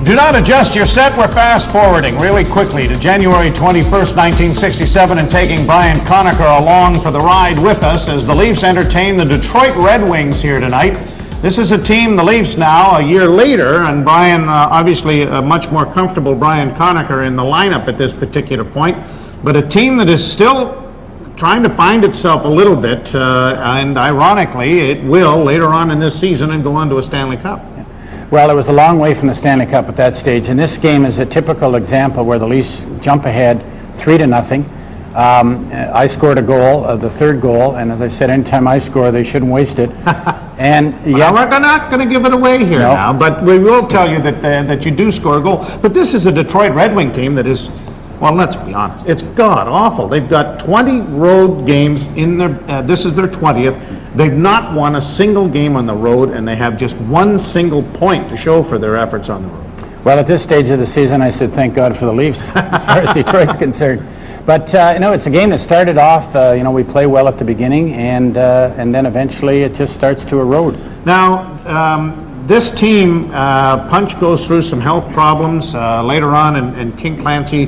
Do not adjust your set. We're fast forwarding really quickly to January 21st, 1967, and taking Brian Conacher along for the ride with us as the Leafs entertain the Detroit Red Wings here tonight. This is a team, the Leafs now, a year later, and Brian, obviously a much more comfortable Brian Conacher in the lineup at this particular point, but a team that is still trying to find itself a little bit, and ironically, it will later on in this season and go on to a Stanley Cup. Well, it was a long way from the Stanley Cup at that stage, and this game is a typical example where the Leafs jump ahead 3-0. I scored a goal, the third goal, and as I said, anytime I score, they shouldn't waste it. And yeah, well, we're not going to give it away here now, but we will tell you that you do score a goal. But this is a Detroit Red Wing team that is, well, let's be honest, it's god-awful. They've got 20 road games in their, this is their 20th. They've not won a single game on the road, and they have just one single point to show for their efforts on the road. Well, at this stage of the season, I said, thank God for the Leafs, as far as Detroit's concerned. But, it's a game that started off, we play well at the beginning, and then eventually it just starts to erode. Now, this team, Punch goes through some health problems later on, and King Clancy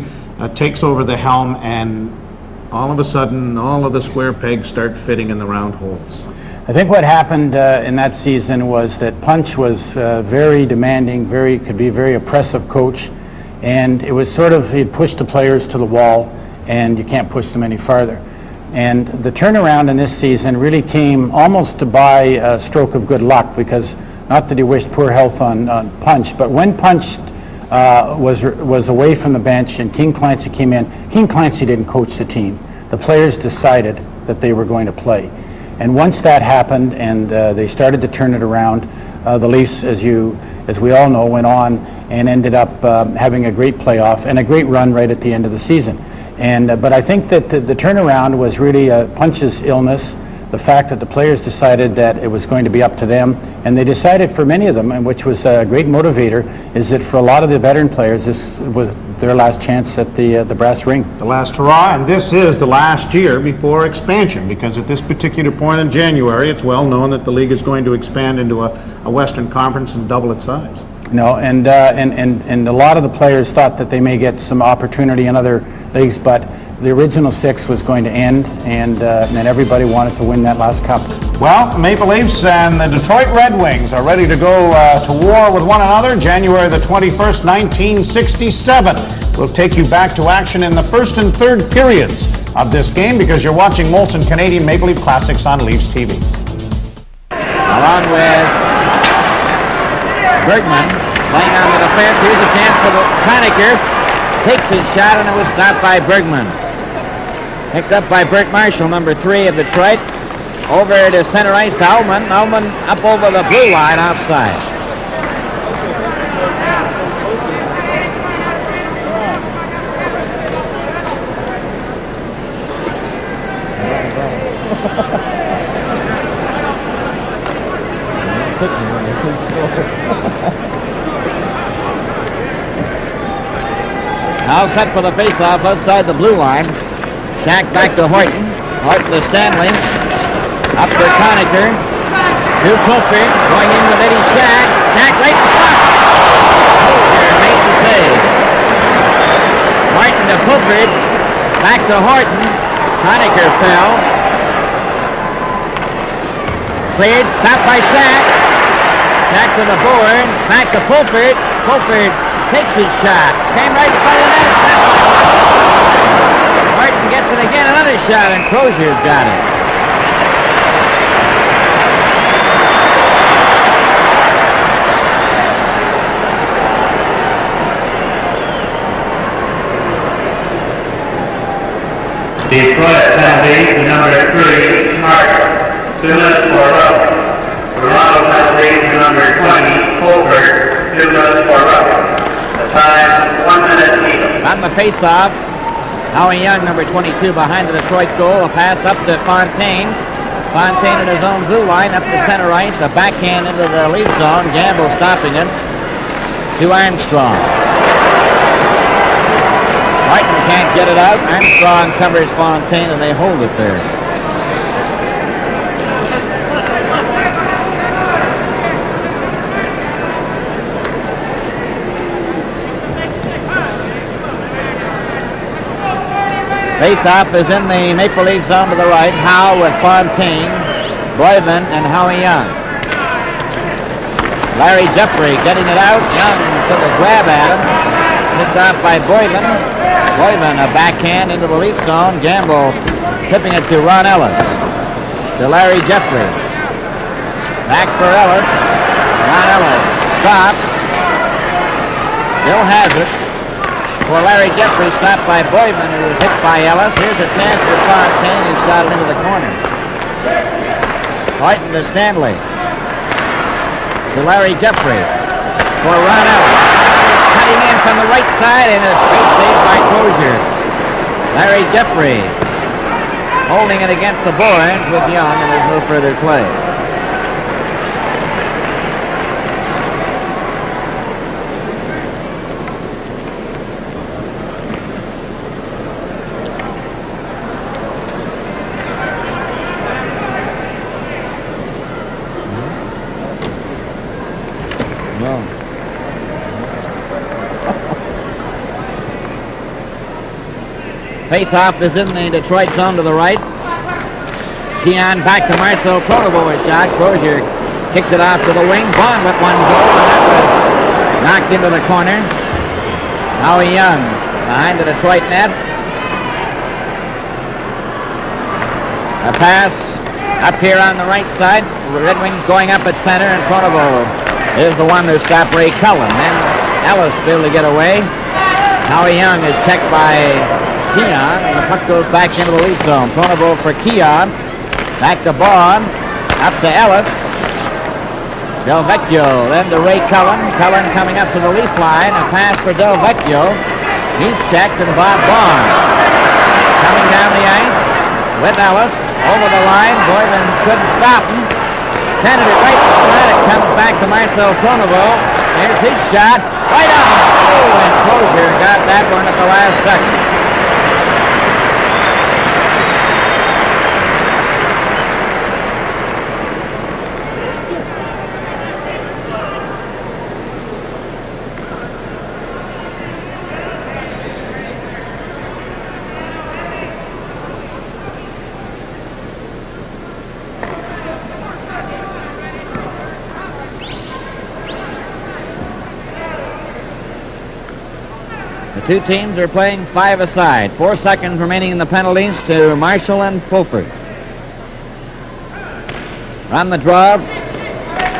takes over the helm, and all of a sudden, all of the square pegs start fitting in the round holes. I think what happened in that season was that Punch was very demanding, could be a very oppressive coach, and it was sort of, he'd push the players to the wall, and you can't push them any farther. And the turnaround in this season really came almost by a stroke of good luck, because not that he wished poor health on Punch, but when Punch was away from the bench and King Clancy came in, King Clancy didn't coach the team. The players decided that they were going to play. And once that happened and they started to turn it around, the Leafs, as we all know, went on and ended up having a great playoff and a great run right at the end of the season. But I think that the turnaround was really Punch's illness, the fact that the players decided that it was going to be up to them, and they decided for many of them, and which was a great motivator, is that for a lot of the veteran players, this was their last chance at the brass ring. The last hurrah, and this is the last year before expansion, because at this particular point in January, it's well known that the league is going to expand into a Western Conference and double its size. No, and a lot of the players thought that they may get some opportunity in other leagues, but the original six was going to end, and everybody wanted to win that last cup. Well, Maple Leafs and the Detroit Red Wings are ready to go to war with one another. January the 21st, 1967. We'll take you back to action in the first and third periods of this game, because you're watching Molson Canadian Maple Leaf Classics on Leafs TV. Along with Bergman playing on the defense. Here's a chance for the Conacher. Takes his shot, and it was stopped by Bergman. Picked up by Bert Marshall, number 3 of Detroit. Over to center ice to Ullman. Ullman up over the blue line outside. Now set for the faceoff outside the blue line. Shack back to Horton. Horton to Stanley. Up to Conacher. To Pulford. Going in with Eddie Shack. Shack right to front. Pulford made the save. Horton to Pulford. Back to Horton. Conacher fell. Cleared. Stopped by Shack. Shack to the board. Back to Pulford. Pulford takes his shot. Came right in front of the net. Martin gets it again. Another shot, and Crozier's got it. Detroit penalty to number 3, Martin. 2 minutes for roughing. Toronto penalty to number 20, Holbert. 2 minutes for roughing. The time, 1 minute each. On the face-off, Howie Young, number 22, behind the Detroit goal. A pass up to Fontaine. Fontaine in his own blue line, up to center ice. A backhand into the Leaf zone. Gamble stopping him. To Armstrong. Martin can't get it out. Armstrong covers Fontaine, and they hold it there. Face-off is in the Maple Leaf zone to the right. Howe with Fontaine, Boylan, and Howie Young. Larry Jeffrey getting it out. Young took a grab at him. Picked off by Boylan. Boylan, a backhand into the Leaf zone. Gamble tipping it to Ron Ellis. To Larry Jeffrey. Back for Ellis. Ron Ellis stops. Still has it. For Larry Jeffrey, stopped by Boylan, who was hit by Ellis. Here's a chance for Fontaine. He shot it into the corner. Horton to Stanley. To Larry Jeffrey. For Ron Ellis. Cutting in from the right side, and a straight save by Crozier. Larry Jeffrey holding it against the boards with Young, and there's no further play. Face-off is in the Detroit zone to the right. Keon back to Marcel Pronovo, a shot. Crozier kicked it off to the wing. Bond with one goal, and that was knocked into the corner. Howie Young behind the Detroit net. A pass up here on the right side. Red Wings going up at center, and Pronovo is the one who stopped Ray Cullen. Then Ellis able to get away. Howie Young is checked by Keon, and the puck goes back into the Leaf zone. Pronovo for Keon. Back to Bond. Up to Ellis. Del Vecchio. Then to Ray Cullen. Cullen coming up to the Leaf line. A pass for Del Vecchio. He's checked, and Bob Bond coming down the ice with Ellis. Over the line. Boylan couldn't stop him. Sending it right to the line. It comes back to Marcel Pronovo. Here's his shot. Right on. Oh, and Crozier got that one at the last second. Two teams are playing five aside. 4 seconds remaining in the penalties to Marshall and Fulford. On the draw,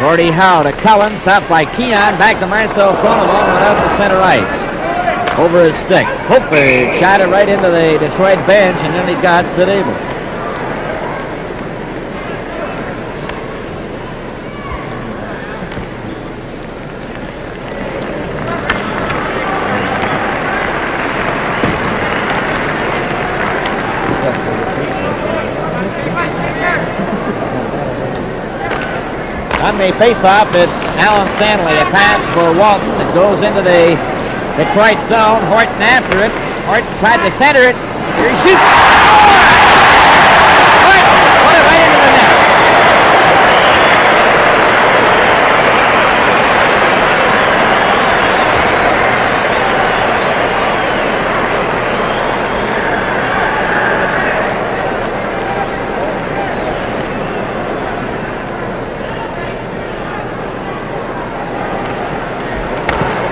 Gordie Howe to Cullen, stopped by Keon, back to Marcel Pronovo, and went out to center ice. Over his stick. Fulford shot it right into the Detroit bench, and then he got Sid Abel. On the face-off, it's Alan Stanley. A pass for Walton. It goes into the Detroit zone. Horton after it. Horton tried to center it. Here he shoots. Horton put it right into the net.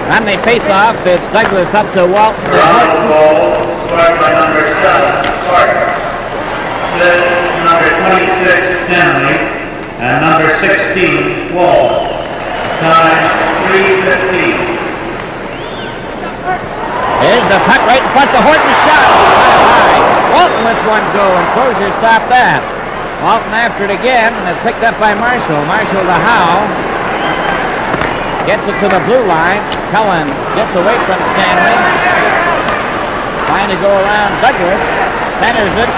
On the face-off, it's Douglas up to Walton. Round ball, scored by number 7, Clark. Smith, number 26, Stanley, and number 16, Wall. Time, 3:15. Here's the puck right in front of Horton's shot. High. Walton lets one go, and Crozier stopped that. Walton after it again, and it's picked up by Marshall. Marshall to Howe. Gets it to the blue line. Cullen gets away from Stanley. Trying to go around Douglas. Centers it.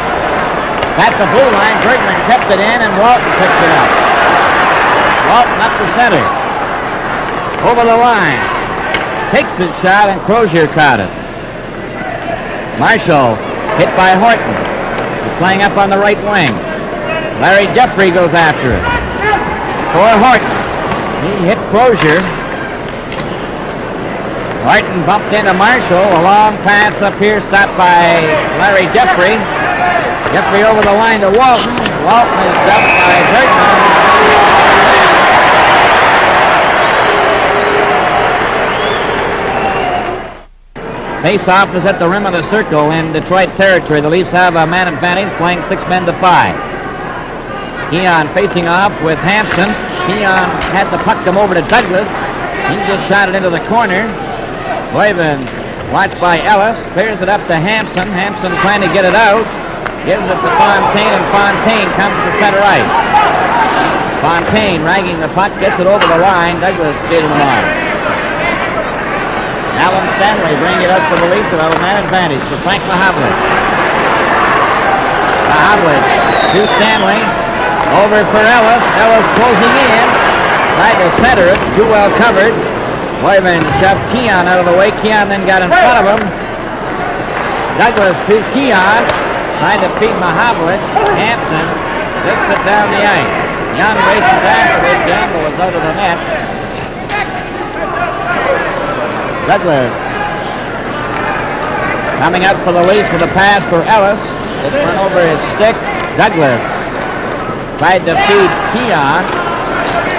At the blue line. Bergman kept it in, and Walton picked it up. Walton up the center. Over the line. Takes his shot, and Crozier caught it. Marshall hit by Horton. He's playing up on the right wing. Larry Jeffrey goes after it. For Horton. He hit Crozier. Horton bumped into Marshall. A long pass up here, stopped by Larry Jeffrey. Jeffrey over the line to Walton. Walton is dumped by Bergman. Face-off is at the rim of the circle in Detroit territory. The Leafs have a man advantage, playing 6 men to 5. Keon facing off with Hampson. Keon had the puck come over to Douglas. He just shot it into the corner. Boyven watched by Ellis. Clears it up to Hampson. Hampson trying to get it out. Gives it to Fontaine, and Fontaine comes to center ice. Fontaine ragging the puck, gets it over the line. Douglas skating along. Alan Stanley bringing it up for the Leafs who have a man advantage for Frank Mahavlich. Mahavlich to Stanley. Over for Ellis. Ellis closing in. Tried to center it. Too well covered. Boyman shoved Keon out of the way. Keon then got in front of him. Douglas to Keon. Trying to feed Mahavlich. Hampson gets it down the ice. Young races afterward. Gamble is out of the net. Douglas coming up for the Leafs with a pass for Ellis. It's run over his stick. Douglas tried to feed Keon.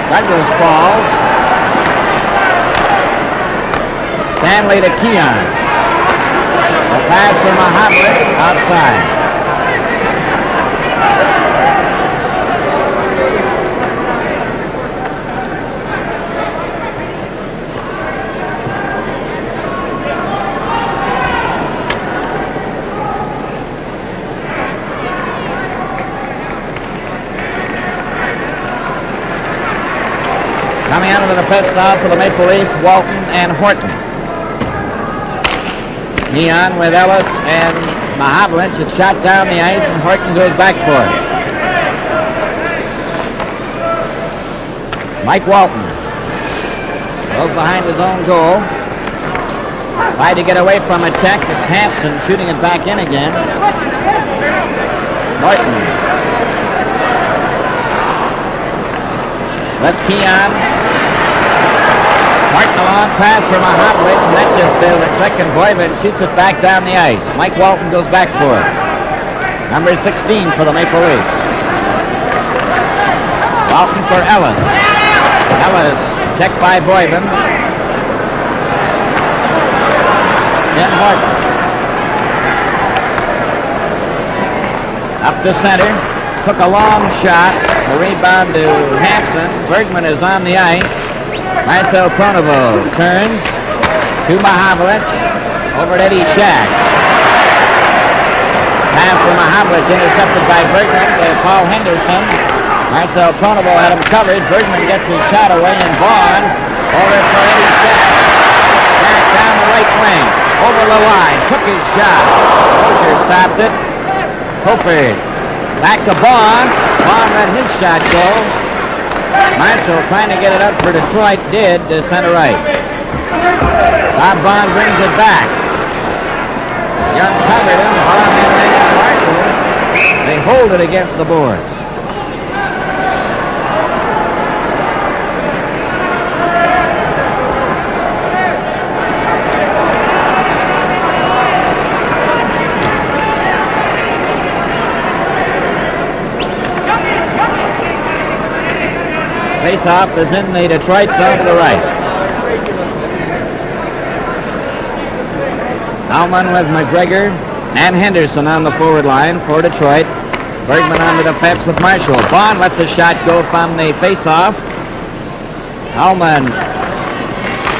Douglas falls. Stanley to Keon. A pass for Mahavlich outside. Coming out of the pit stop for the Maple Leafs, Walton and Horton. Keon with Ellis and Mahavlich. It's shot down the ice, and Horton goes back for it. Mike Walton goes behind his own goal. Tried to get away from a check. It's Hampson shooting it back in again. Horton. That's Keon. Horton a long pass for Mahavlich, and that just failed a check, and Boyman shoots it back down the ice. Mike Walton goes back for it. Number 16 for the Maple Leafs. Walton for Ellis. Ellis checked by Boyman. Then Horton. Up to center. Took a long shot. The rebound to Hampson. Bergman is on the ice. Marcel Pronovo turns to Mahavlich. Over to Eddie Shack. Pass for Mahavlich intercepted by Bergman to Paul Henderson. Marcel Pronovo had him covered. Bergman gets his shot away, and Vaughn over for Eddie Shack. Shack down the right wing. Over the line. Took his shot. Rozier stopped it. Hofer back to Vaughn. Vaughn let his shot go. Marshall trying to get it up for Detroit, did to center right. Bob Vaughn brings it back. Young covered him. Vaughn and Marshall. They hold it against the board. Face-off is in the Detroit zone to the right. Alman with McGregor and Henderson on the forward line for Detroit. Bergman on the defense with Marshall. Vaughn lets a shot go from the face-off. Alman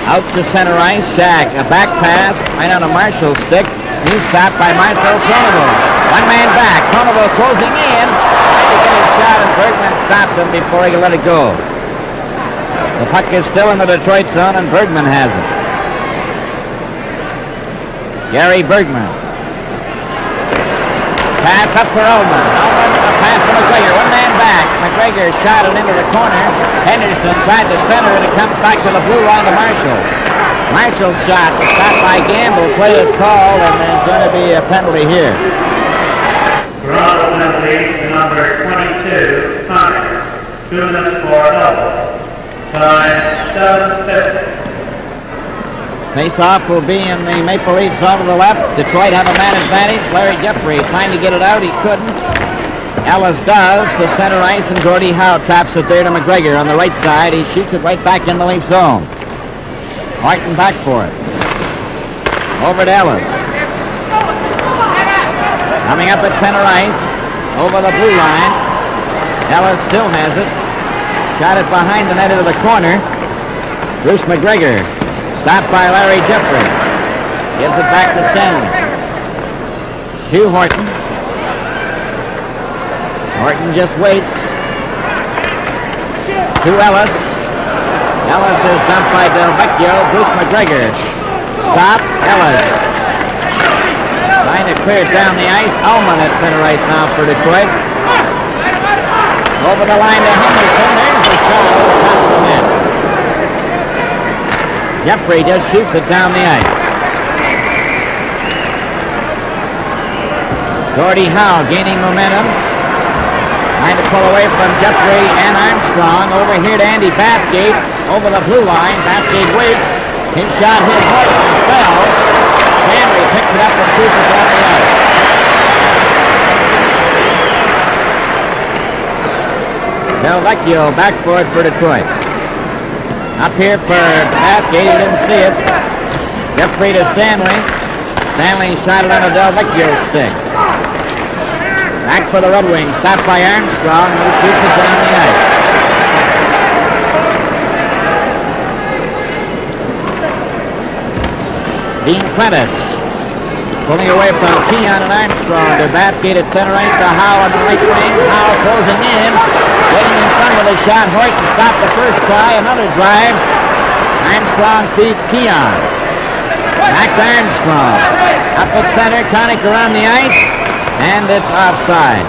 out to center ice. Shack, a back pass right on a Marshall stick. He's stopped by Marcel Pronovo. One man back. Pronovo closing in. Tried to get his shot, and Bergman stopped him before he could let it go. The puck is still in the Detroit zone, and Bergman has it. Gary Bergman. Pass up for Ullman. Ullman, a pass to McGregor. One man back. McGregor shot it into the corner. Henderson tried to center it. It comes back to the blue line to Marshall. Marshall's shot was stopped by Gamble. Play is called, and there's going to be a penalty here. Toronto penalty to number 22, Hunter. 2 minutes for double. Time 7:50. Face-off will be in the Maple Leaf zone to the left. Detroit have a man advantage. Larry Jeffrey trying to get it out. He couldn't. Ellis does to center ice, and Gordie Howe traps it there to McGregor on the right side. He shoots it right back in the Leaf zone. Martin back for it. Over to Ellis. Coming up at center ice. Over the blue line. Ellis still has it. Shot it behind the net into the corner. Bruce McGregor. Stopped by Larry Jeffrey. Gives it back to Stanley. To Horton. Horton just waits. To Ellis. Ellis is dumped by Del Vecchio. Bruce McGregor. Stop. Ellis. Trying to clear it down the ice. Ullman at center ice now for Detroit. Over the line to Henderson. There's the shot over the top of the net. Jeffrey just shoots it down the ice. Gordie Howe gaining momentum. Trying to pull away from Jeffrey and Armstrong. Over here to Andy Bathgate. Over the blue line. Bathgate waits. His shot hit Horton and fell. Stanley picks it up and shoots it down the ice. Del Vecchio back for it for Detroit. Up here for Bathgate, he didn't see it. Jeffrey to Stanley. Stanley shot it on a Del Vecchio stick. Back for the Red Wings, stopped by Armstrong, who shoots it down the ice. Dean Prentice pulling away from Keon and Armstrong to Bathgate at center ice to Howe on the right wing. Howe closing in. Getting in front with a shot. Horton stopped the first try. Another drive. Armstrong feeds Keon. Back to Armstrong. Up at center. Conacher on the ice. And it's offside.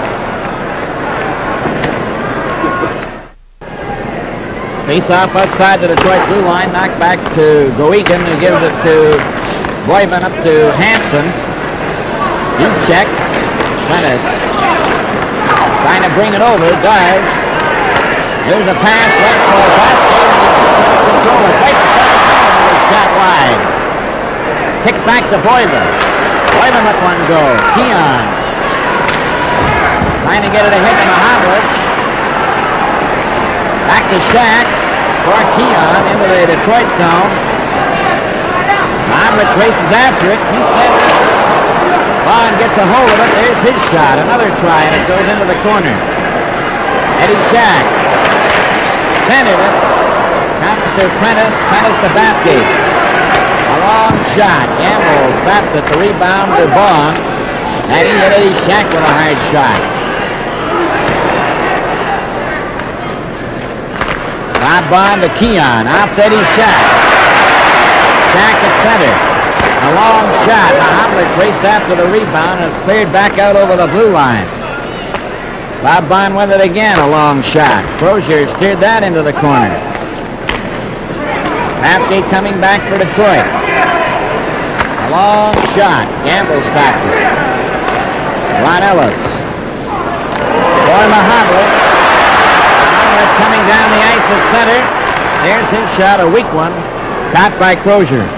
Face-off outside the Detroit blue line. Knocked back to Goegan, who gives it to Boyman up to Hansen. He's checked. Prentice trying to bring it over. Does. Here's a pass right for Bathgate. Control it. Right to shot wide. Kicked back to Boyman. Boyman let one go. Keon trying to get it ahead to Mahavlich. Back to Shack for Keon into the Detroit zone. Mahavlich races after it. He sends it. Vaughn gets a hold of it. There's his shot. Another try, and it goes into the corner. Eddie Shack centered it. Comes to Prentice. Prentice to Bathgate. A long shot. Gamble stops it. The rebound to Vaughn. And he hit Eddie Shack with a hard shot. Bob Vaughn to Keon. Off to Eddie Shack. Shack at center. A long shot. Mahavlich raced after the rebound and is cleared back out over the blue line. Bob Vaughn with it again. A long shot. Crozier steered that into the corner. Bathgate coming back for Detroit. A long shot. Gamble stopped it. Ron Ellis. For Mahavlich. Mahavlich coming down the ice at center. There's his shot. A weak one. Caught by Crozier.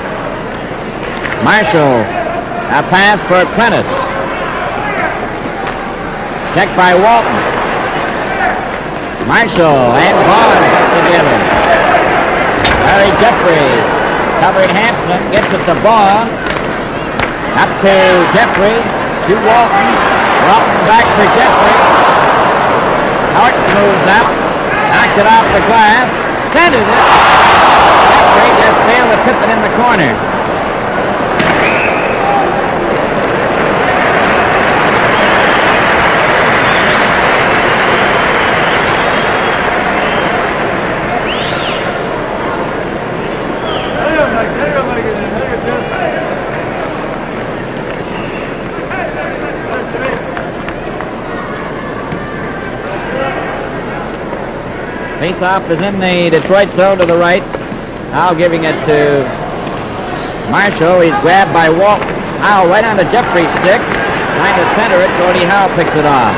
Marshall. A pass for Prentice. Checked by Walton. Marshall and Vaughn put together. Larry Jeffrey covered Hansen. Gets it to Vaughn. Up to Jeffrey. To Walton. Walton back for Jeffrey. Horton moves up. Knocked it off the glass. Centered it. Jeffrey just failed to tip it in the corner. Face-off is in the Detroit zone to the right. Now giving it to Marshall. He's grabbed by Walton. Now right on the Jeffrey stick. Trying to center it. Gordie Howe picks it off.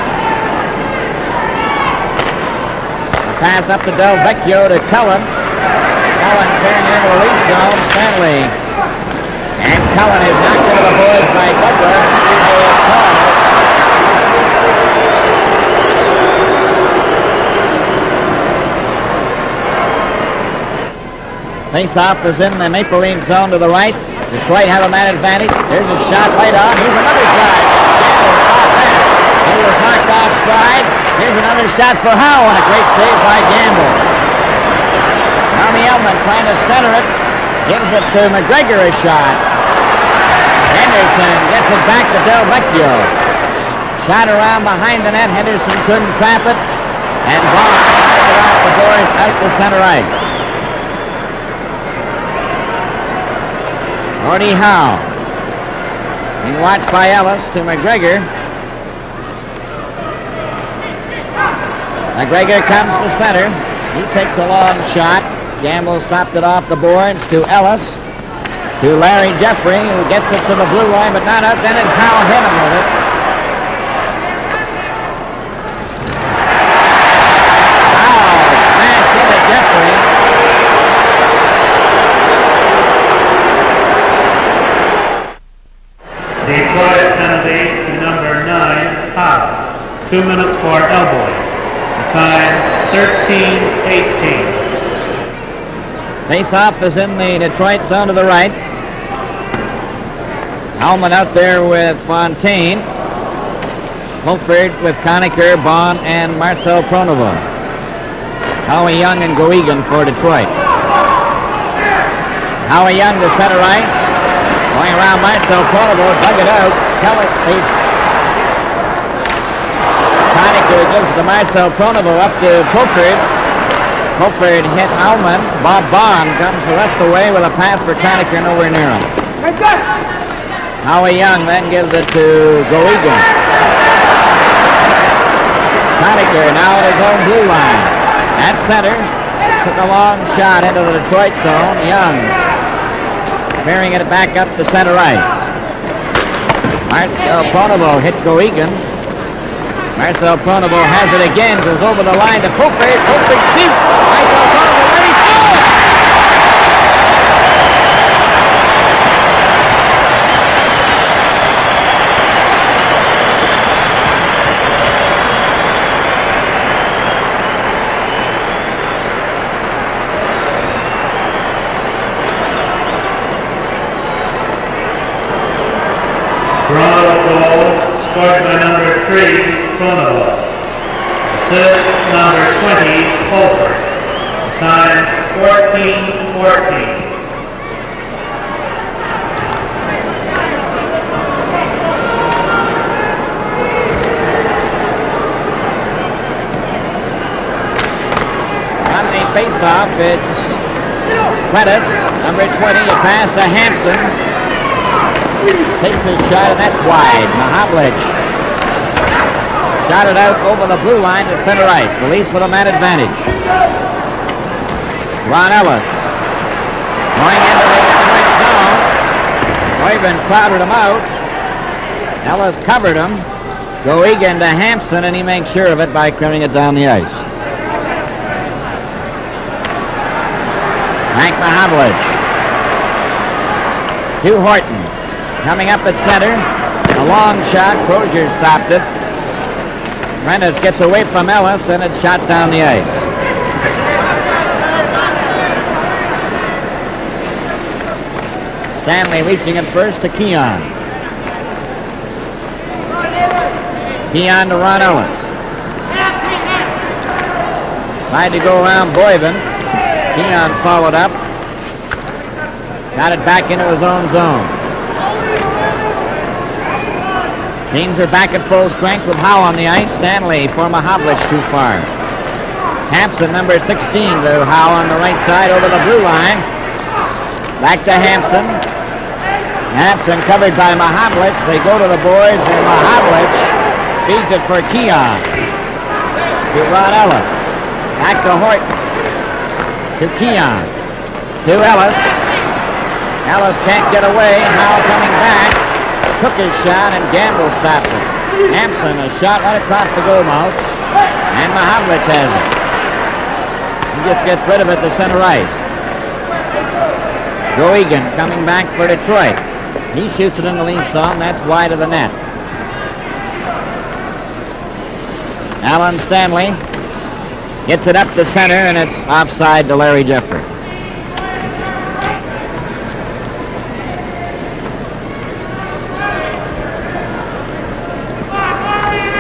A pass up to Del Vecchio to Cullen. Cullen carrying into the lead zone. Stanley Cullen is knocked into the boards by Douglas. Face-off is in the Maple Leaf zone to the right. Detroit have a man advantage. There's a shot right on. Here's another shot. He was knocked off stride. Here's another shot for Howe, and a great save by Gamble. Tommy Elman trying to center it. Gives it to McGregor a shot. Henderson gets it back to Del Vecchio. Shot around behind the net. Henderson couldn't trap it. And Vaughn knocks it off the boards out to center ice. Gordie Howe. Being watched by Ellis to McGregor. McGregor comes to center. He takes a long shot. Gamble stopped it off the boards to Ellis. To Larry Jeffrey, who gets it to the blue line, but not out. Then Howe hit him with it. Howe smashed into Jeffrey. Detroit penalty to number 9, Howe. 2 minutes for elbowing. The time 13:18. Face-off is in the Detroit zone to the right. Hellman out there with Fontaine. Fulford with Conacher, Bond, and Marcel Pronovo. Howie Young and Goegan for Detroit. Howie Young to center ice. Going around Marcel Pronovo, dug it out. Conacher gives to Marcel Pronovo up to Fulford. Fulford hit Hellman. Bob Bond comes the rest of the way with a pass for Conacher nowhere near him. Howie Young then gives it to Goegan. Conacher now at his own blue line. At center, took a long shot into the Detroit zone. Young carrying it back up to center ice. Marcel Pronovo hit Goegan. Marcel Pronovo has it again, goes over the line to Fulford. Fulford shoots. Marcel Pronovo ready to score! Toronto goal scored by number 3, Pronovo. Assist number 20, Fulford. Time 14:14. On the face-off, it's Pettis, number 20, a pass to Hampson. Takes his shot, and that's wide. Mahavlich shot it out over the blue line to center ice. The Leafs with a man advantage. Ron Ellis going into the right zone. Neumann crowded him out. Ellis covered him. Goegan to Hampson, and he makes sure of it by clearing it down the ice. Hank Mahavlich to Horton. Coming up at center, a long shot. Crozier stopped it. Prentice gets away from Ellis, and it's shot down the ice. Stanley reaching it first to Keon. Keon to Ron Ellis. Tried to go around Boyven. Keon followed up. Got it back into his own zone. Teams are back at full strength with Howe on the ice. Stanley for Mahavlich too far. Hampson, number 16, to Howe on the right side over the blue line. Back to Hampson. Hampson covered by Mahavlich. They go to the boards, and Mahavlich feeds it for Keon. To Ron Ellis. Back to Horton. To Keon. To Ellis. Ellis can't get away. Howe coming back. Took his shot, and Gamble stopped it. Hampson, a shot right across the goal mouth, and Mahavlich has it. He just gets rid of it to center ice. Goegan coming back for Detroit. He shoots it in the lead zone. That's wide of the net. Alan Stanley gets it up to center, and it's offside to Larry Jeffrey.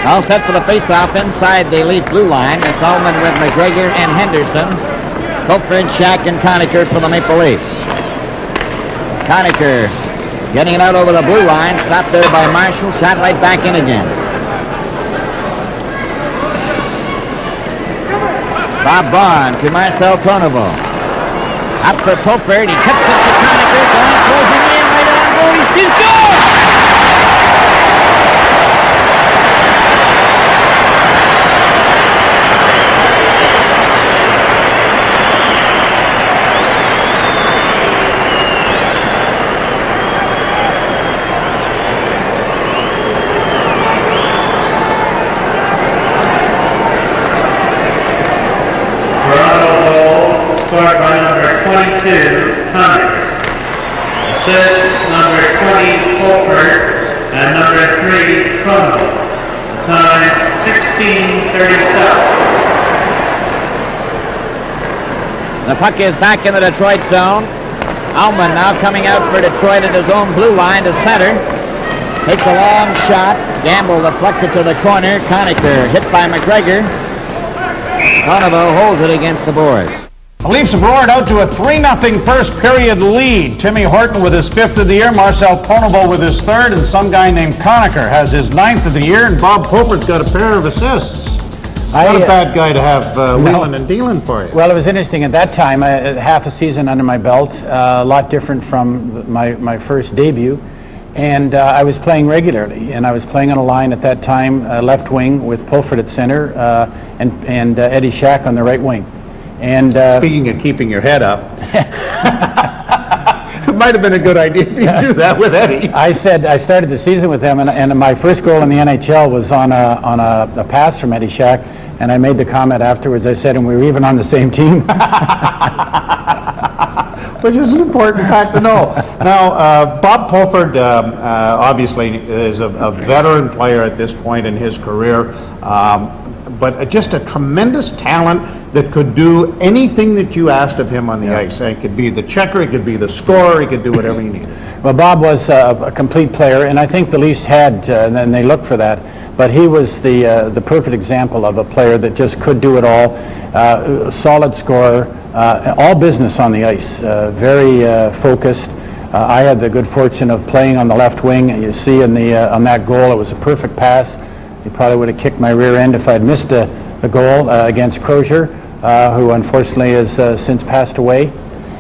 All set for the face-off inside the elite blue line. It's Ullman with McGregor and Henderson. Copeland, Shack, and Conacher for the Maple Leafs. Conacher getting it out over the blue line. Stopped there by Marshall. Shot right back in again. Bob Bond to Marcel Pronovo. Up for Popert. He cuts it to Conacher. Going closing in right on goal. He shoots goal! Scored by number 22, Hunter. Assist number 20, Colbert, and number 3, Crono. Time 16:37. The puck is back in the Detroit zone. Ullman now coming out for Detroit at his own blue line to center. Takes a long shot. Gamble deflects it to the corner. Conacher hit by McGregor. Pronovo holds it against the boards. The Leafs have roared out to a 3-0 first period lead. Timmy Horton with his 5th of the year, Marcel Pronovo with his 3rd, and some guy named Conacher has his 9th of the year, and Bob Popert's got a pair of assists. Not a bad guy to have wheeling and dealing for you. Well, it was interesting at that time. I had half a season under my belt, a lot different from my first debut. And I was playing regularly, and I was playing on a line at that time, left wing with Pulford at center, and Eddie Shack on the right wing. And speaking of keeping your head up, it might have been a good idea if you do that with Eddie. I said I started the season with him, and my first goal in the NHL was on a pass from Eddie Shack, and I made the comment afterwards. I said, and we were even on the same team. Which is an important fact to know. Now, Bob Pulford obviously is a veteran player at this point in his career, but just a tremendous talent that could do anything that you asked of him on the ice. It could be the checker, he could be the scorer, he could do whatever you needed. Well, Bob was a complete player, and I think the Leafs had, and they looked for that, but he was the perfect example of a player that just could do it all, solid scorer, all business on the ice, very focused. I had the good fortune of playing on the left wing. You see on that goal, it was a perfect pass. He probably would have kicked my rear end if I'd missed the goal against Crozier, who unfortunately has since passed away.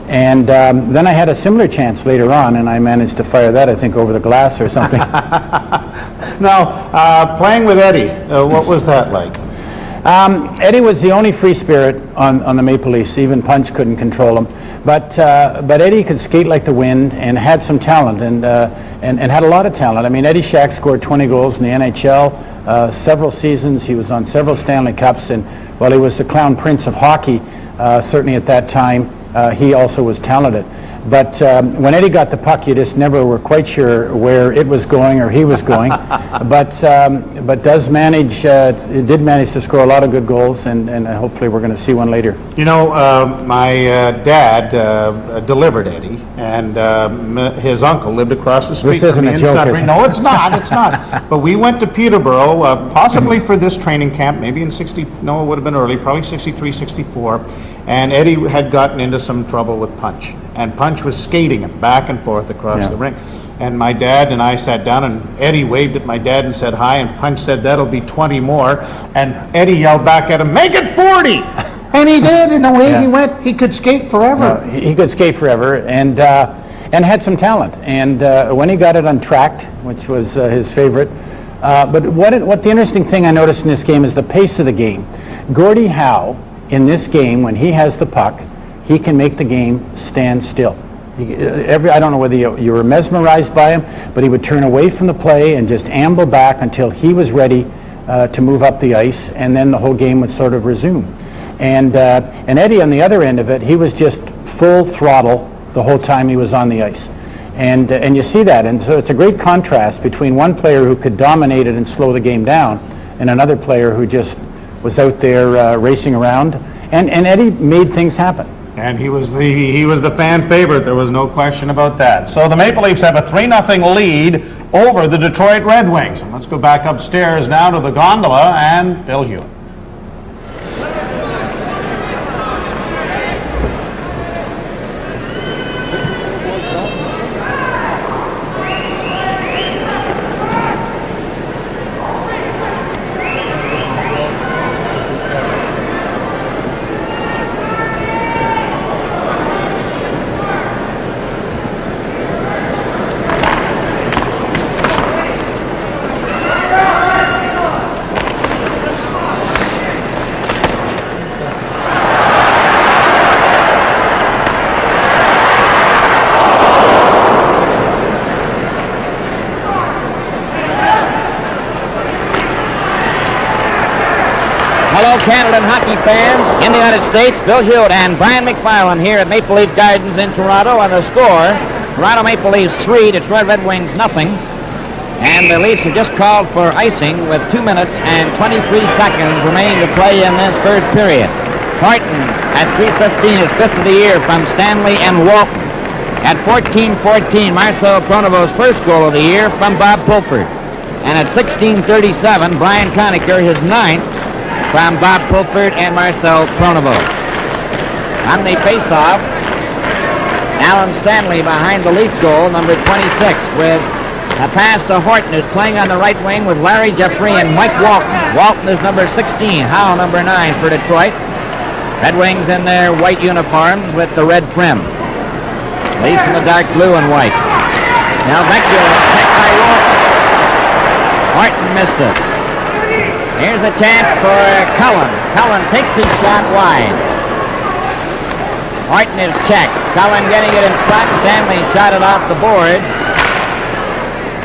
And then I had a similar chance later on, and I managed to fire that, I think, over the glass or something. Now, playing with Eddie, what was that like? Eddie was the only free spirit on the Maple Leafs. Even Punch couldn't control him. But Eddie could skate like the wind and had some talent and had a lot of talent. I mean, Eddie Shack scored 20 goals in the NHL, several seasons. He was on several Stanley Cups, and while he was the clown prince of hockey, certainly at that time, he also was talented. But when Eddie got the puck, you just never were quite sure where it was going or he was going. but did manage to score a lot of good goals, and hopefully we're going to see one later. You know, my dad delivered Eddie, and his uncle lived across the street. This isn't a joke. No, it's not. It's not. But we went to Peterborough, possibly for this training camp, maybe in it would have been early, probably 63, 64. And Eddie had gotten into some trouble with Punch. And Punch was skating him back and forth across the rink. And my dad and I sat down, and Eddie waved at my dad and said hi, and Punch said, "That'll be 20 more." And Eddie yelled back at him, "Make it 40!" And he did, and away he went. He could skate forever. He could skate forever, and had some talent. And when he got it untracked, which was his favorite, but what the interesting thing I noticed in this game is the pace of the game. Gordie Howe, in this game, when he has the puck, he can make the game stand still. I don't know whether you were mesmerized by him, but he would turn away from the play and just amble back until he was ready to move up the ice, and then the whole game would sort of resume. And Eddie, on the other end of it, he was just full throttle the whole time he was on the ice. And you see that, and so it's a great contrast between one player who could dominate it and slow the game down, and another player who just was out there racing around. And Eddie made things happen. And he was the fan favorite. There was no question about that. So the Maple Leafs have a 3-0 lead over the Detroit Red Wings. And let's go back upstairs now to the gondola and Bill Hewitt. Hello, Canada and hockey fans in the United States. Bill Hewitt and Brian McFarland here at Maple Leaf Gardens in Toronto, and the score, Toronto Maple Leafs 3, Detroit Red Wings 0. And the Leafs have just called for icing with 2 minutes and 23 seconds remaining to play in this first period. Horton at 3:15 is 5th of the year from Stanley and Walton. At 14:14, Marcel Pronovo's first goal of the year from Bob Pulford. And at 16:37, Brian Conacher, his 9th, from Bob Pulford and Marcel Pronovo. On the face-off, Alan Stanley behind the Leaf goal, number 26, with a pass to Horton, who's playing on the right wing with Larry Jeffrey and Mike Walton. Walton is number 16, Howe number 9 for Detroit. Red Wings in their white uniforms with the red trim. Leafs in the dark blue and white. Now Vecchio checked by Walton. Horton missed it. Here's a chance for Cullen. Cullen takes his shot wide. Horton is checked. Cullen getting it in front. Stanley shot it off the boards.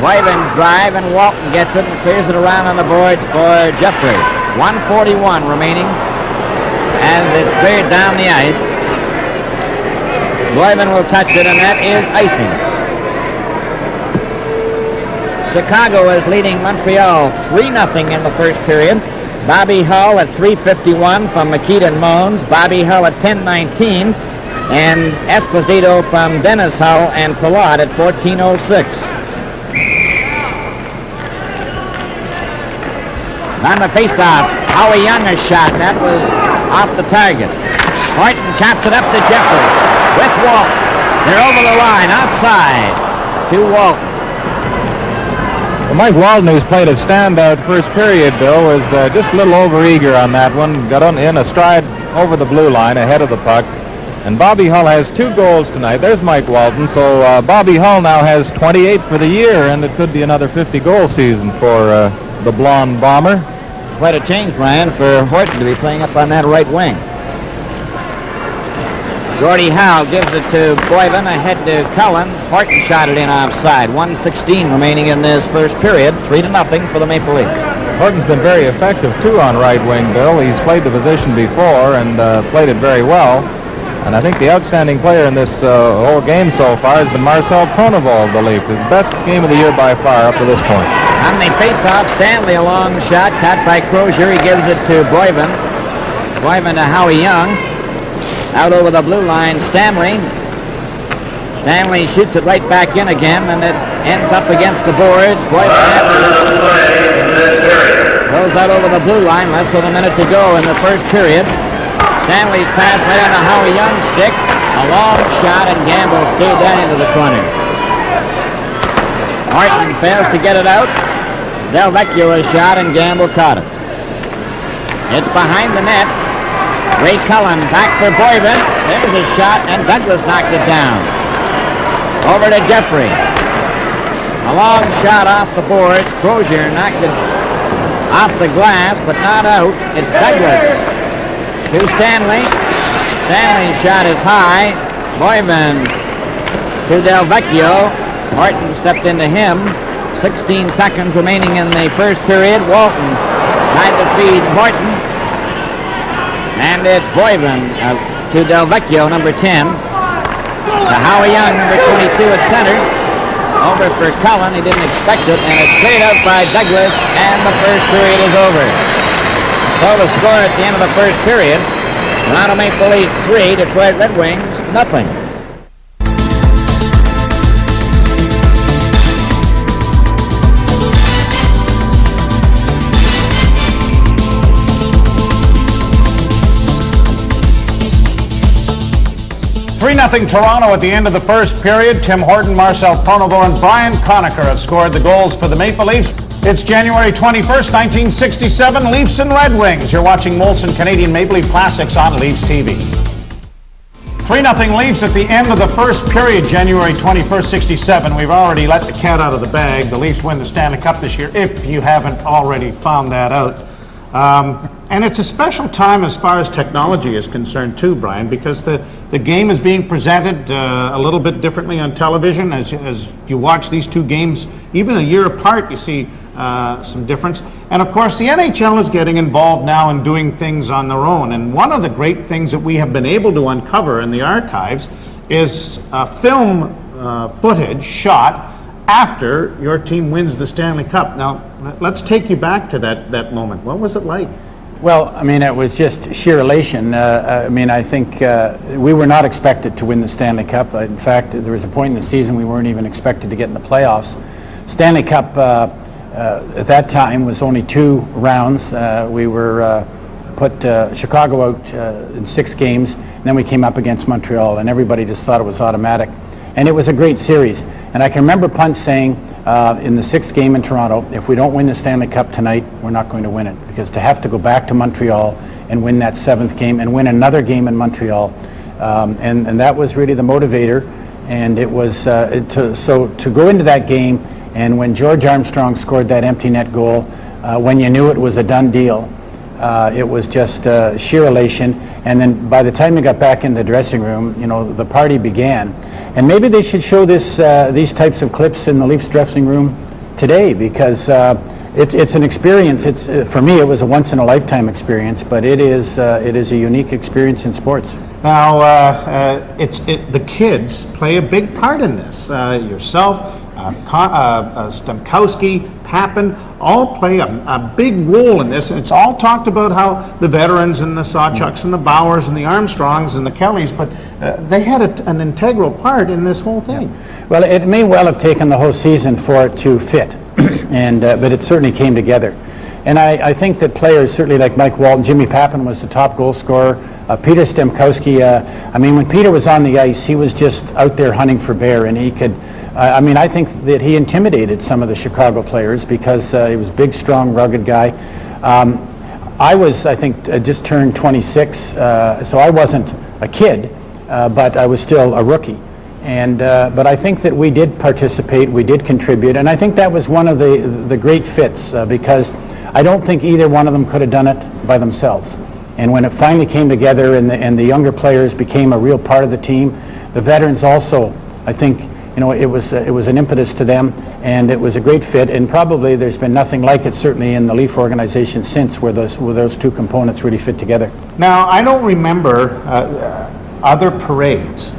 Wyvan's drive, and Walton gets it and clears it around on the boards for Jeffrey. 1:41 remaining, and it's cleared down the ice. Wyvan will touch it, and that is icing. Chicago is leading Montreal 3-0 in the first period. Bobby Hull at 3:51 from McKeith and Mons. Bobby Hull at 10:19. And Esposito from Dennis Hull and Palat at 14:06. On the faceoff, Howie Young has shot. That was off the target. Horton chops it up to Jeffrey with Walton. They're over the line, outside to Walton. Well, Mike Walton, who's played a standout first period, Bill, was just a little over-eager on that one. Got in a stride over the blue line ahead of the puck. And Bobby Hull has 2 goals tonight. There's Mike Walton. So Bobby Hull now has 28 for the year, and it could be another 50-goal season for the blonde bomber. Quite a change, Brian, for Horton to be playing up on that right wing. Gordie Howe gives it to Boyven, ahead to Cullen. Horton shot it in offside. 1:16 remaining in this first period. 3-0 for the Maple Leafs. Horton's been very effective, too, on right wing, Bill. He's played the position before and played it very well. And I think the outstanding player in this whole game so far has been Marcel Pronovo of the Leafs. His best game of the year by far up to this point. On the face-off, Stanley a long shot, caught by Crozier. He gives it to Boyven. Boyven to Howie Young. Out over the blue line, Stanley. Stanley shoots it right back in again, and it ends up against the boards. Boyven goes out over the blue line. Less than a minute to go in the first period. Stanley's pass right on the Howie Young stick. A long shot, and Gamble steered that into the corner. Horton fails to get it out. Del Vecchio is shot, and Gamble caught it. It's behind the net. Ray Cullen back for Boyven. There's a shot, and Douglas knocked it down. Over to Jeffrey. A long shot off the boards. Crozier knocked it off the glass, but not out. It's Douglas. To Stanley. Stanley's shot is high. Boyven to Del Vecchio. Horton stepped into him. 16 seconds remaining in the first period. Walton tried to feed Horton. And it's Boyven to Del Vecchio, number 10. To Howie Young, number 22 at center. Over for Cullen. He didn't expect it, and it's cleared out by Douglas, and the first period is over. So the score at the end of the first period, Toronto Maple Leafs 3, Detroit Red Wings nothing. Nothing Toronto at the end of the first period. Tim Horton, Marcel Pronovo, and Brian Conacher have scored the goals for the Maple Leafs. It's January 21st, 1967. Leafs and Red Wings. You're watching Molson Canadian Maple Leaf Classics on Leafs TV. 3-0 Leafs at the end of the first period, January 21st, 67. We've already let the cat out of the bag. The Leafs win the Stanley Cup this year, if you haven't already found that out. And it's a special time as far as technology is concerned too, Brian, because the game is being presented a little bit differently on television. As you watch these two games, even a year apart, you see some difference. And of course, the NHL is getting involved now in doing things on their own. And one of the great things that we have been able to uncover in the archives is film footage shot after your team wins the Stanley Cup. Now, let's take you back to that moment. What was it like? Well, I mean, it was just sheer elation. I think we were not expected to win the Stanley Cup. In fact, there was a point in the season we weren't even expected to get in the playoffs. Stanley Cup at that time was only 2 rounds. We were put Chicago out in 6 games, and then we came up against Montreal, and everybody just thought it was automatic. And it was a great series. And I can remember Punt saying in the 6th game in Toronto, if we don't win the Stanley Cup tonight, we're not going to win it. Because to have to go back to Montreal and win that 7th game and win another game in Montreal, and that was really the motivator. And it was to go into that game, and when George Armstrong scored that empty net goal, when you knew it was a done deal, it was just sheer elation. And then by the time you got back in the dressing room, you know, the party began. And maybe they should show these types of clips in the Leafs dressing room today, because it's an experience. For me, it was a once-in-a-lifetime experience, but it is a unique experience in sports. Now, the kids play a big part in this. Yourself, Stamkowski, Pappen, all play a big role in this. It's all talked about how the veterans and the Sawchucks and the Bowers and the Armstrongs and the Kellys, but they had an integral part in this whole thing. Yeah. Well, it may well have taken the whole season for it to fit, but it certainly came together. And I think that players, certainly like Mike Walton, Jimmy Pappen was the top goal scorer. Peter Stamkowski, when Peter was on the ice, he was just out there hunting for bear, and he could... I think that he intimidated some of the Chicago players because he was a big, strong, rugged guy. I think, just turned 26, so I wasn't a kid, but I was still a rookie. But I think that we did participate, we did contribute, and I think that was one of the great fits because I don't think either one of them could have done it by themselves. And when it finally came together and the younger players became a real part of the team, the veterans also, I think, it was an impetus to them, and it was a great fit. And probably there's been nothing like it, certainly in the Leaf organization since, where those two components really fit together. Now, I don't remember other parades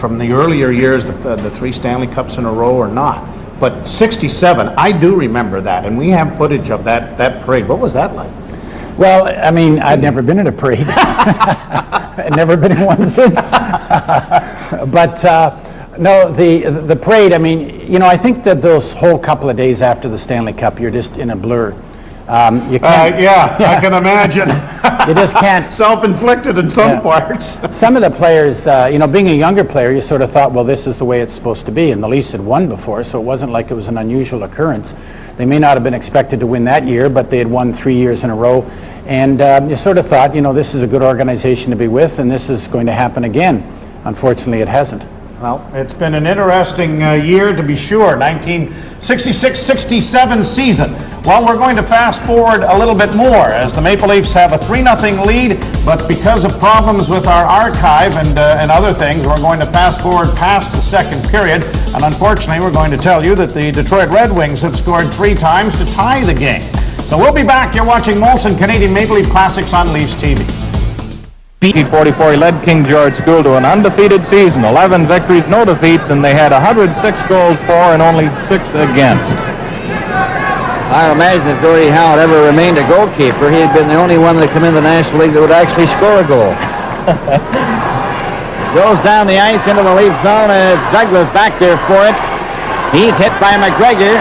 from the earlier years, the 3 Stanley Cups in a row or not. But 67, I do remember that, and we have footage of that parade. What was that like? I mean, I'd never been in a parade. I'd never been in one since. But no, the parade, I mean, you know, I think that those whole couple of days after the Stanley Cup, you're just in a blur. You can't, yeah, I can imagine. You just can't. Self-inflicted in some parts. Some of the players, you know, being a younger player, you sort of thought, well, this is the way it's supposed to be. And the Leafs had won before, so it wasn't like it was an unusual occurrence. They may not have been expected to win that year, but they had won 3 years in a row. And you sort of thought, you know, this is a good organization to be with, and this is going to happen again. Unfortunately, it hasn't. Well, it's been an interesting year, to be sure. 1966-67 season. Well, we're going to fast forward a little bit more as the Maple Leafs have a 3-0 lead, but because of problems with our archive and other things, we're going to fast forward past the second period, and unfortunately, we're going to tell you that the Detroit Red Wings have scored 3 times to tie the game. So we'll be back. You're watching Molson Canadian Maple Leaf Classics on Leafs TV. 1944, he led King George School to an undefeated season, 11 victories, no defeats, and they had 106 goals for and only 6 against. I imagine if Gordie Howe had ever remained a goalkeeper, he had been the only one that come in the National League that would actually score a goal. Goes down the ice into the lead zone as Douglas back there for it. He's hit by McGregor.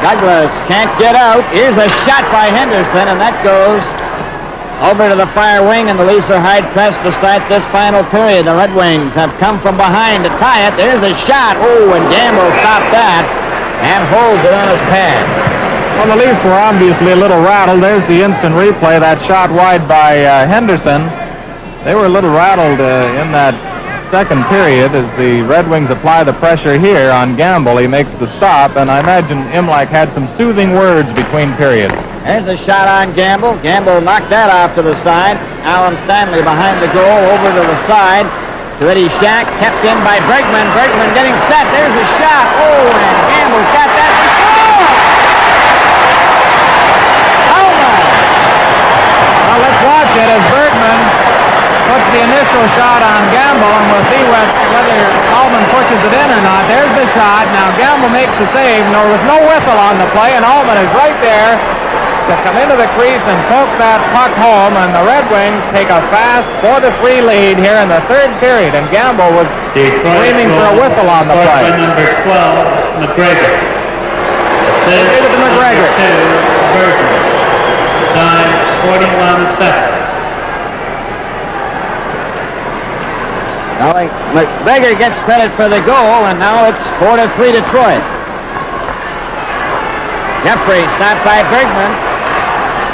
Douglas can't get out. Here's a shot by Henderson, and that goes over to the far wing, and the Leafs are hard pressed to start this final period. The Red Wings have come from behind to tie it. There's a shot. Oh, and Gamble stopped that and holds it on his pad. Well, the Leafs were obviously a little rattled. There's the instant replay. That shot wide by Henderson. They were a little rattled in that second period as the Red Wings apply the pressure here on Gamble. He makes the stop, and I imagine Imlach had some soothing words between periods. There's a shot on Gamble. Gamble knocked that off to the side. Alan Stanley behind the goal, over to the side. To Eddie Shack, kept in by Bergman. Bergman getting set. There's a shot. Oh, and Gamble's got that to score! Allman! Well, let's watch it as Bergman puts the initial shot on Gamble, and we'll see whether Allman pushes it in or not. There's the shot. Now Gamble makes the save. There was no whistle on the play, and Allman is right there to come into the crease and poke that puck home, and the Red Wings take a fast 4-3 lead here in the third period, and Gamble was screaming for a whistle on the play. Number 12, McGregor. Give it to McGregor. 2, Bergman. Time 41 seconds. Now, McGregor gets credit for the goal, and now it's 4-3 Detroit. Jeffrey stopped by Bergman.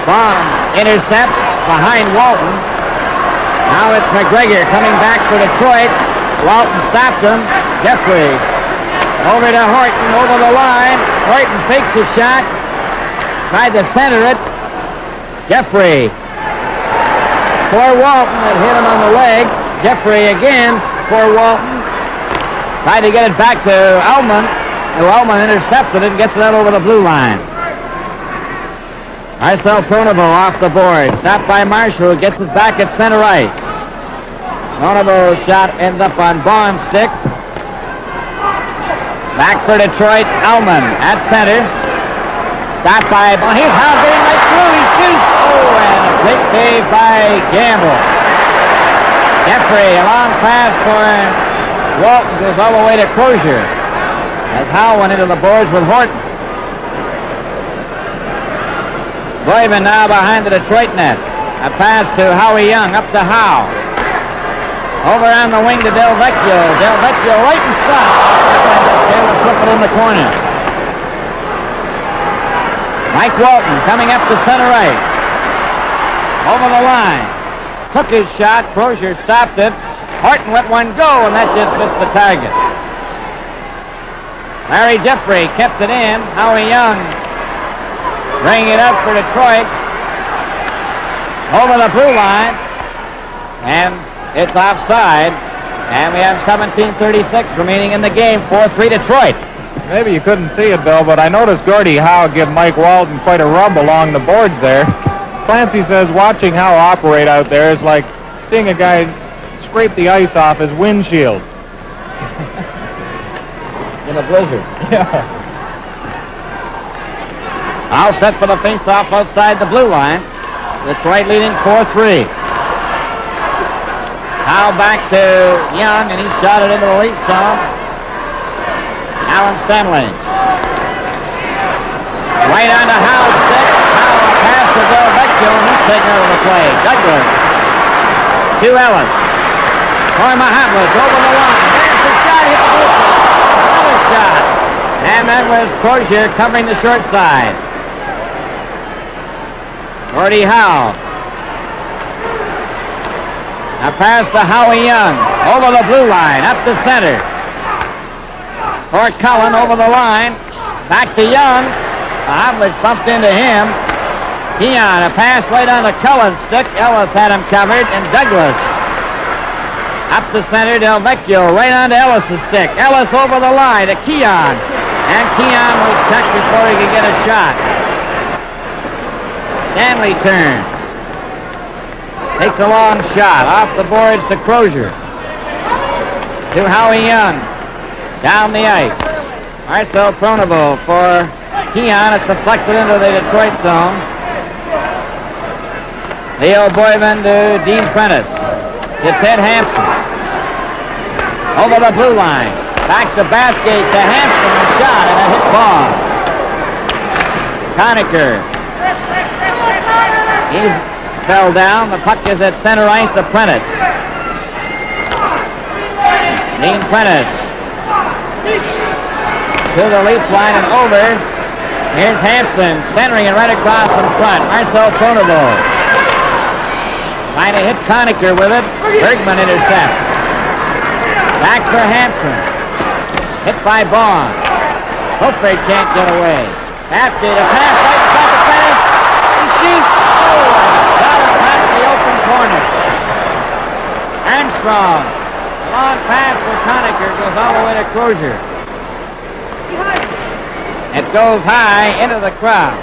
Baum intercepts behind Walton. Now it's McGregor coming back for Detroit. Walton stopped him. Jeffrey over to Horton, over the line. Horton fakes a shot. Tried to center it. Jeffrey. For Walton, that hit him on the leg. Jeffrey again for Walton. Tried to get it back to Allman. Allman intercepted it and gets it out over the blue line. Marcel Pronovo off the board. Stopped by Marshall, who gets it back at center ice. Pronovo's shot ends up on Baum's stick. Back for Detroit, Allman at center. Stopped by Baum. He's how getting right through. He shoots. Oh, and a big save by Gamble. Jeffrey, a long pass for Walton, goes all the way to Crozier. As Howe went into the boards with Horton. Boyman now behind the Detroit net. A pass to Howie Young, up to Howe. Over on the wing to Del Vecchio. Del Vecchio right in front. Able to flip it in the corner. Mike Walton coming up to center ice. Over the line. Took his shot. Crozier stopped it. Horton let one go, and that just missed the target. Larry Jeffrey kept it in. Howie Young bringing it up for Detroit. Over the blue line. And it's offside. And we have 17:36 remaining in the game. 4-3 Detroit. Maybe you couldn't see it, Bill, but I noticed Gordie Howe give Mike Walton quite a rub along the boards there. Clancy says watching Howe operate out there is like seeing a guy scrape the ice off his windshield. In a blizzard. Yeah. All set for the face-off outside the blue line. Detroit leading 4-3. Now back to Young, and he shot it into the lead zone. Alan Stanley. Right on to Howe's stick. Howe a pass to Del Vecchio, and he's taken out of the play. Douglas. To Ellis. For Mahatmas over the line. There's the shot. Hit the blue. Another shot. And that was Crozier covering the short side. Gordie Howe. A pass to Howie Young. Over the blue line. Up the center. For Cullen over the line. Back to Young. Mahatmas bumped into him. Keon, a pass right on the Cullen's stick. Ellis had him covered. And Douglas. Up the center. Del Vecchio right onto Ellis' stick. Ellis over the line to Keon. And Keon was checked before he could get a shot. Stanley turns. Takes a long shot. Off the boards to Crozier. To Howie Young. Down the ice. Marcel Pronovo for Keon. It's deflected into the Detroit zone. Leo Boyman to Dean Prentice. To Ted Hampson. Over the blue line. Back to Bathgate to Hampson. A shot and a hit ball. Conacher. He fell down. The puck is at center ice to Prentice. Dean Prentice. To the leaf line and over. Here's Hampson centering it right across in front. Marcel Pronovo trying to hit Conacher with it. Bergman intercepts. Back for Hampson. Hit by Vaughn. Hofred can't get away. Bathgate, a pass right inside the fence. He shoots. Oh! Got it past the open corner. Armstrong. Long pass for Conacher goes all the way to Crozier. It goes high into the crowd.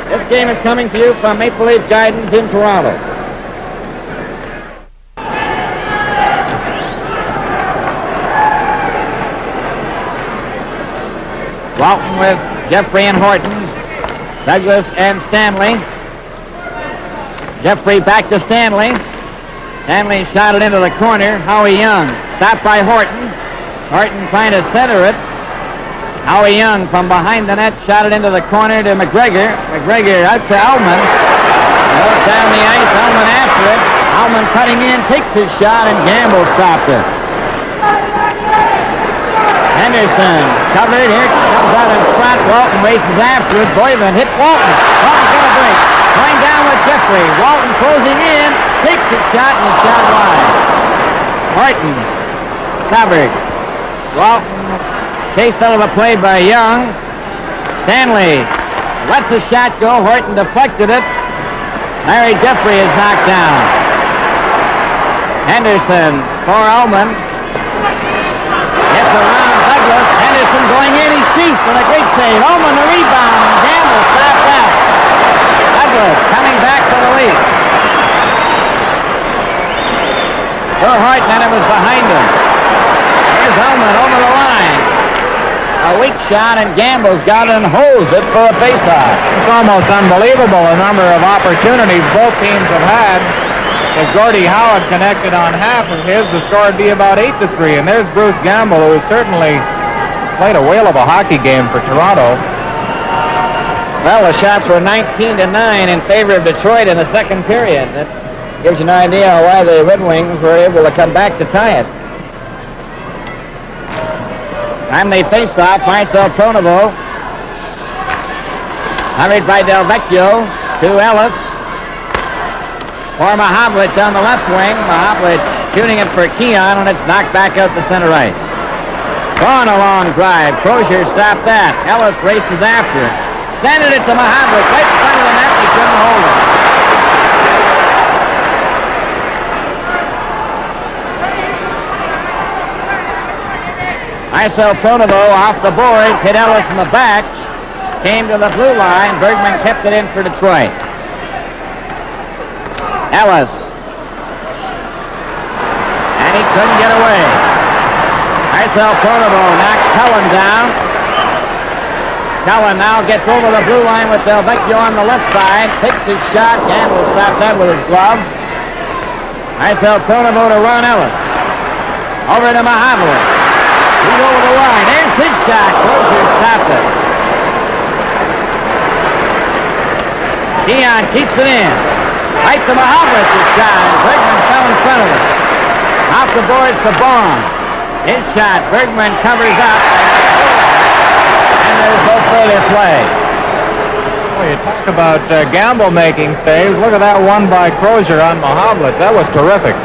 This game is coming to you from Maple Leaf Gardens in Toronto. Walton with Jeffrey and Horton. Douglas and Stanley. Jeffrey back to Stanley. Stanley shot it into the corner. Howie Young stopped by Horton. Horton trying to center it. Howie Young from behind the net shot it into the corner to McGregor. McGregor out to Allman. Goes down the ice. Allman after it. Allman cutting in, takes his shot, and Gamble stopped it. Henderson covered. Here comes out in front. Walton races after it. Boyman hit Walton. Walton's going to break. Going down with Jeffrey. Walton closing in. Takes his shot and is shot wide. Horton covered. Walton chased out of the play by Young. Stanley lets the shot go. Horton deflected it. Larry Jeffrey is knocked down. Henderson for Ullman. Gets around Douglas. Henderson going in. He shoots and a great save. Ullman the rebound. And Gamble stopped that. Douglas coming back to the lead. For Horton, and it was behind him. Here's Ullman over the line. A weak shot, and Gamble's got it and holds it for a faceoff. It's almost unbelievable the number of opportunities both teams have had. If Gordie Howard connected on half of his, the score would be about 8-3. And there's Bruce Gamble, who certainly played a whale of a hockey game for Toronto. Well, the shots were 19-9 in favor of Detroit in the second period. That gives you an idea why the Red Wings were able to come back to tie it. Time they face off, Marcel Pronovo. Hurried by Del Vecchio to Ellis. For Mahavlich on the left wing. Mahavlich shooting it for Keon, and it's knocked back out to center ice. Gone a long drive. Crozier stopped that. Ellis races after it. Sending it to Mahavlich right in front of the net. He couldn't hold it. Marcel Pronovo off the boards, hit Ellis in the back, came to the blue line. Bergman kept it in for Detroit. Ellis. And he couldn't get away. Marcel Pronovo knocked Cullen down. Cullen now gets over the blue line with Del Vecchio on the left side, takes his shot. Gamble stopped that with his glove. Marcel Pronovo to Ron Ellis. Over to Mahavlich. He's over the line. There's his shot. Crozier stopped it. Keon keeps it in. Right to Mahavlich's shot. And Bergman fell in front of it. Off the boards to Vaughn. His shot. Bergman covers up. And there's no further play. Well, you talk about Gamble making saves. Look at that one by Crozier on Mahavlich. That was terrific.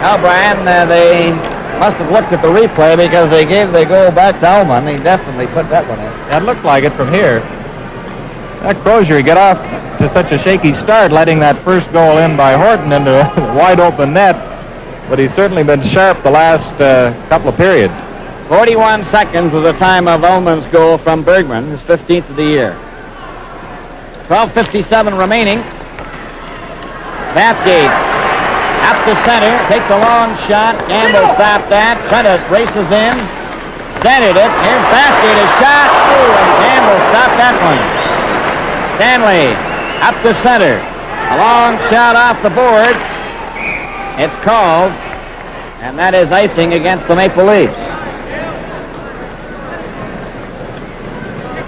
Now, Brian, they must have looked at the replay because they gave the goal back to Ullman. He definitely put that one in. That looked like it from here. That Crozier, he got off to such a shaky start, letting that first goal in by Horton into a wide open net. But he's certainly been sharp the last couple of periods. 41 seconds was the time of Ullman's goal from Bergman, his 15th of the year. 12:57 remaining. Bathgate up to center, takes a long shot. Gamble stopped that. Prentice races in, centered it. Here's Bathgate, a shot. Ooh, and Gamble stopped that one. Stanley up to center. A long shot off the board. It's called, and that is icing against the Maple Leafs.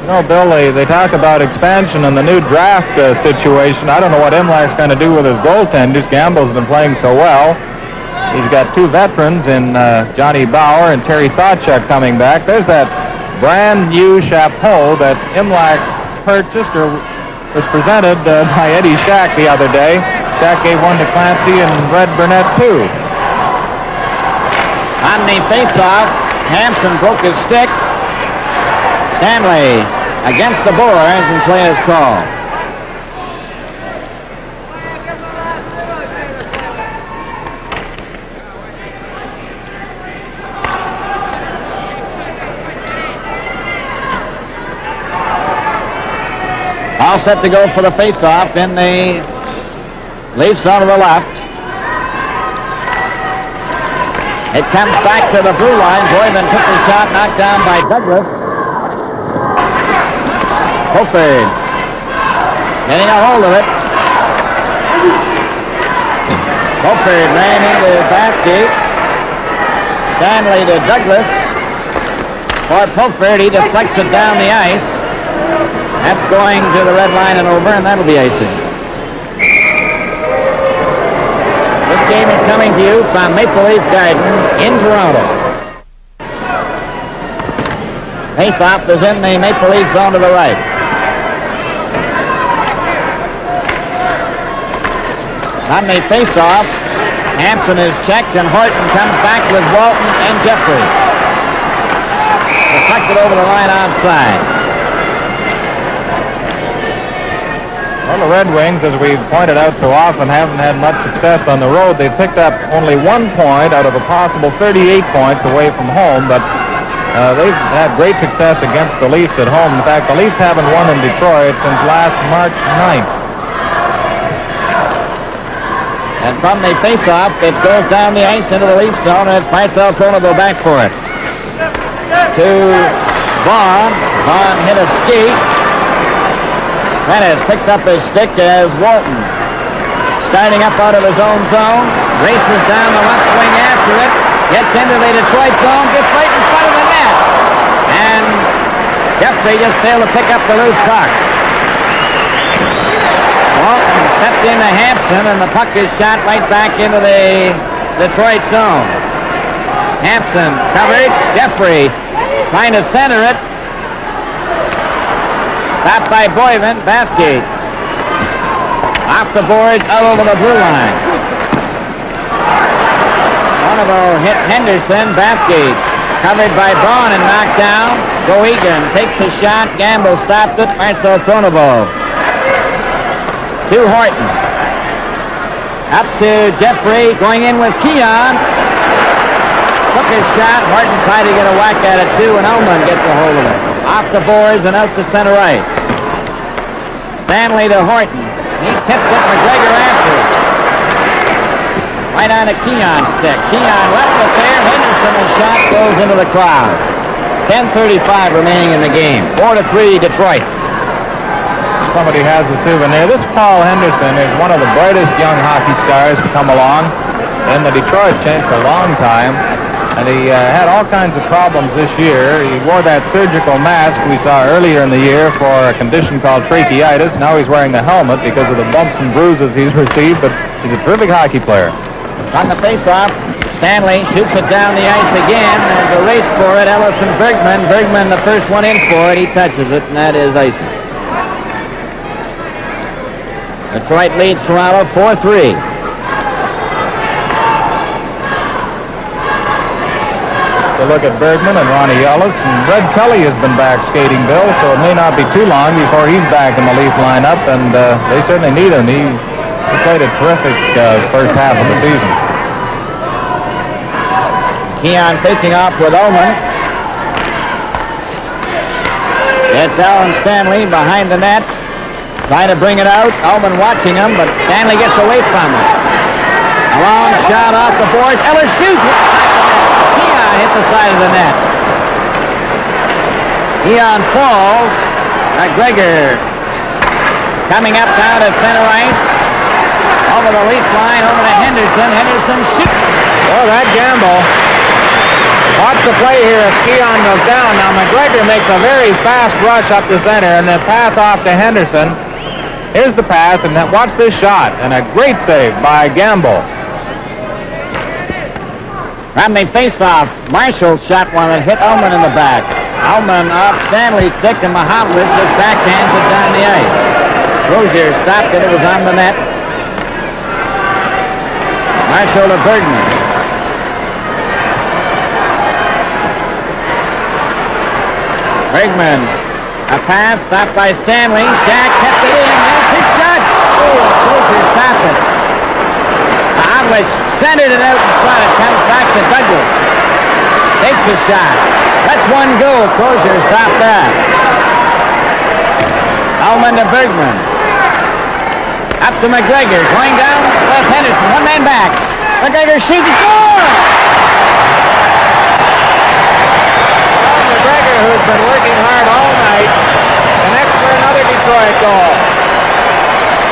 You know, Bill, they talk about expansion and the new draft situation. I don't know what Imlach's going to do with his goaltenders. Gamble's been playing so well. He's got two veterans in Johnny Bauer and Terry Sawchuk coming back. There's that brand new chapeau that Imlach purchased or was presented by Eddie Shack the other day. Shack gave one to Clancy and Red Burnett too. On the face-off, Hampson broke his stick. Stanley against the boards and play is called. All set to go for the face-off in the Leafs on to the left. It comes back to the blue line. Boyman took the shot, knocked down by Douglas. Hofford getting a hold of it. Hofford ran into Bathgate. Stanley to Douglas. For Hofford, he deflects it down the ice. That's going to the red line and over, and that'll be icing. This game is coming to you from Maple Leaf Gardens in Toronto. Face-off is in the Maple Leaf zone to the right. On the face-off, Hampson is checked, and Horton comes back with Walton and Jeffrey. Deflected over the line outside. Well, the Red Wings, as we've pointed out so often, haven't had much success on the road. They've picked up only 1 point out of a possible 38 points away from home, but they've had great success against the Leafs at home. In fact, the Leafs haven't won in Detroit since last March 9th. And from the face-off, it goes down the ice into the Leaf zone, and it's Marcel Pronovo back for it. To Vaughn. Vaughn hit a skate. Prentice picks up his stick as Walton, starting up out of his own zone, races down the left wing after it, gets into the Detroit zone, gets right in front of the net. And Jeffrey just failed to pick up the loose puck. Walton stepped into Hampson, and the puck is shot right back into the Detroit zone. Hampson covered. Jeffrey trying to center it. Stopped by Boyman. Bathgate off the boards out over the blue line. Donovan hit Henderson. Bathgate covered by Vaughn and knocked down. Goegan takes a shot. Gamble stopped it. Marcel Pronovo to Horton. Up to Jeffrey, going in with Keon. Took his shot. Horton tried to get a whack at it too, and Ullman gets a hold of it. Off the boards and out to center ice. Stanley to Horton. He tipped it. McGregor after it. Right on a Keon stick. Keon left it there. Henderson, and shot goes into the crowd. 10:35 remaining in the game. 4-3 Detroit. Somebody has a souvenir. This Paul Henderson is one of the brightest young hockey stars to come along in the Detroit chain for a long time. And he had all kinds of problems this year. He wore that surgical mask we saw earlier in the year for a condition called tracheitis. Now he's wearing the helmet because of the bumps and bruises he's received, but he's a terrific hockey player. On the face-off, Stanley shoots it down the ice again. There's a race for it. Ellison Bergman. Bergman, the first one in for it. He touches it, and that is icing. Detroit leads Toronto 4-3. To look at Bergman and Ronnie Ellis, and Red Kelly has been back skating, Bill, so it may not be too long before he's back in the Leaf lineup, and they certainly need him. He played a terrific first half of the season. Keon facing off with Ullman. It's Alan Stanley behind the net, trying to bring it out. Ullman watching him, but Stanley gets away from him. A long shot off the boards. Ellis shoots. Keon hit the side of the net. Keon falls. McGregor coming up down to center ice. Over the leaf line, over to Henderson. Henderson shoots. Oh, that gamble. Watch the play here as Keon goes down. Now McGregor makes a very fast rush up the center and then pass off to Henderson. Here's the pass, and then watch this shot. And a great save by Gamble. From the face-off, Marshall shot one that hit Ullman in the back. Ullman off Stanley's stick, and Mahovlich just backhands it down the ice. Crozier stopped it. It was on the net. Marshall to Bergman. Bergman, a pass stopped by Stanley. Jack kept it in. There's his shot. Oh, Crozier stopped it. Mahovlich centered it out in front. It comes back to Douglas. Takes a shot. That's one goal. Crozier stopped that. Ullman to Bergman. Up to McGregor. Going down. Left Henderson. One man back. McGregor shoots. Score! Well, McGregor, who's been working hard all night, connects for another Detroit goal.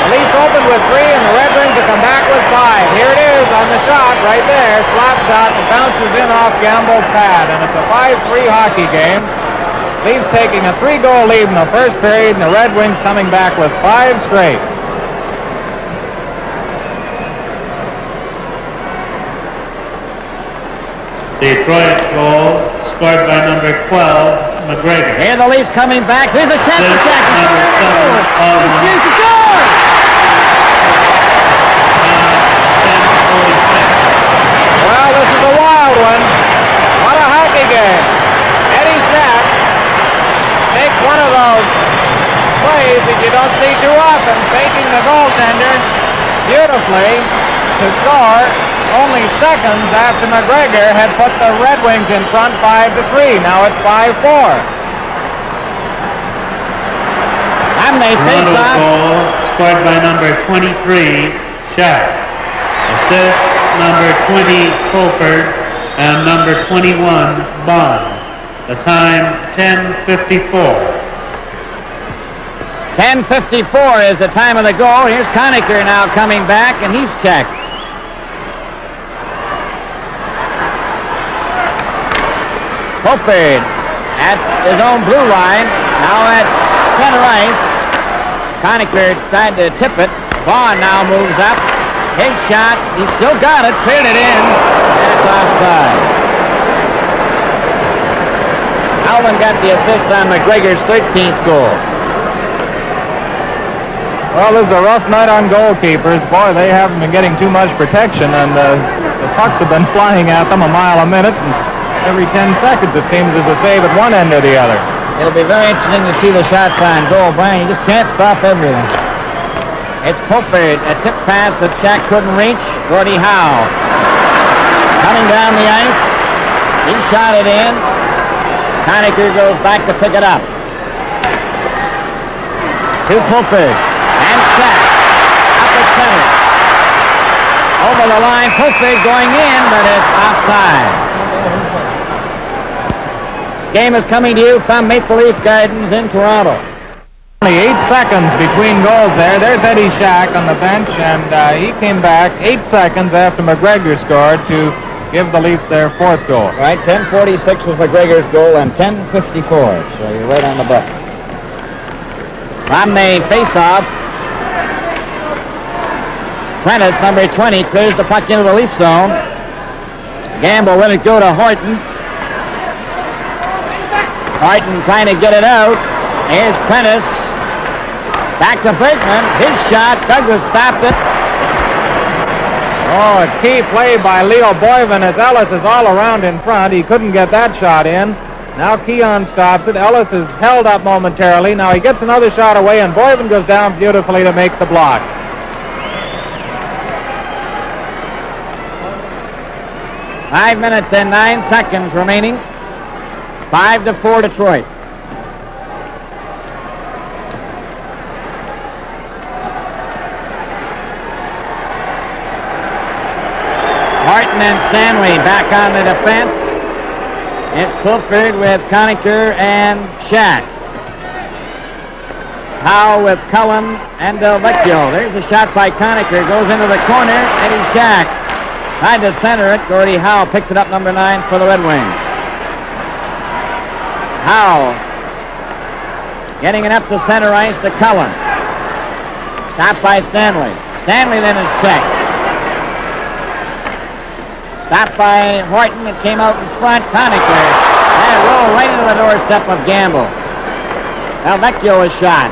The Leafs opened with 3, and the Red Wings will come back with 5. Here it is on the shot right there. Slap shot and bounces in off Gamble's pad, and it's a 5-3 hockey game. Leafs taking a 3-goal lead in the first period, and the Red Wings coming back with 5 straight. Detroit goal scored by number 12, McGregor. Here the Leafs coming back. Here's a chance for Jack. Number 7, Ullman. Here's the score! Well, this is a wild one. What a hockey game. Eddie Shack makes one of those plays that you don't see too often, faking the goaltender beautifully to score only seconds after McGregor had put the Red Wings in front 5-3. Now it's 5-4. And they face Toronto off. goal scored by number 23, Shack. Assist number 20, Fulford, and number 21, Bond. The time 10:54. 10:54 is the time of the goal. Here's Conacher now coming back, and he's checked. Fulford at his own blue line. Now at center ice. Conacher tried to tip it. Vaughn now moves up. His shot. He still got it. Cleared it in. And it's offside. Alvin got the assist on McGregor's 13th goal. Well, this is a rough night on goalkeepers. Boy, they haven't been getting too much protection, and the pucks have been flying at them a mile a minute. And every 10 seconds, it seems, there's a save at one end or the other. It'll be very interesting to see the shots on goal. Brian, you just can't stop everything. It's Fulford, a tip pass that Shack couldn't reach. Gordie Howe coming down the ice. He shot it in. Conacher goes back to pick it up. To Fulford. And Shack. Up at center. Over the line. Fulford going in, but it's offside. Game is coming to you from Maple Leaf Gardens in Toronto. Only 8 seconds between goals there. There's Eddie Shack on the bench, and he came back 8 seconds after McGregor scored to give the Leafs their 4th goal. Right, 10:46 was McGregor's goal and 10:54, so you're right on the button. From the face-off, Prentice, number 20, clears the puck into the Leaf zone. Gamble let it go to Horton. Horton trying to get it out. Here's Prentice. Back to Bergman. His shot. Douglas stopped it. Oh, a key play by Leo Boyven as Ellis is all around in front. He couldn't get that shot in. Now Keon stops it. Ellis is held up momentarily. Now he gets another shot away, and Boyven goes down beautifully to make the block. Five minutes and 9 seconds remaining. 5-4 Detroit. Martin and Stanley back on the defense. It's Fulford with Conacher and Shack. Howe with Cullen and Del Vecchio. There's a shot by Conacher. Goes into the corner. Eddie Shack tried to center it. Gordie Howe picks it up, number 9 for the Red Wings. Howe getting it up to center ice to Cullen. Stopped by Stanley. Stanley then is checked. Stopped by Horton. It came out in front. Conacher. And it rolled right into the doorstep of Gamble. Del Vecchio is shot.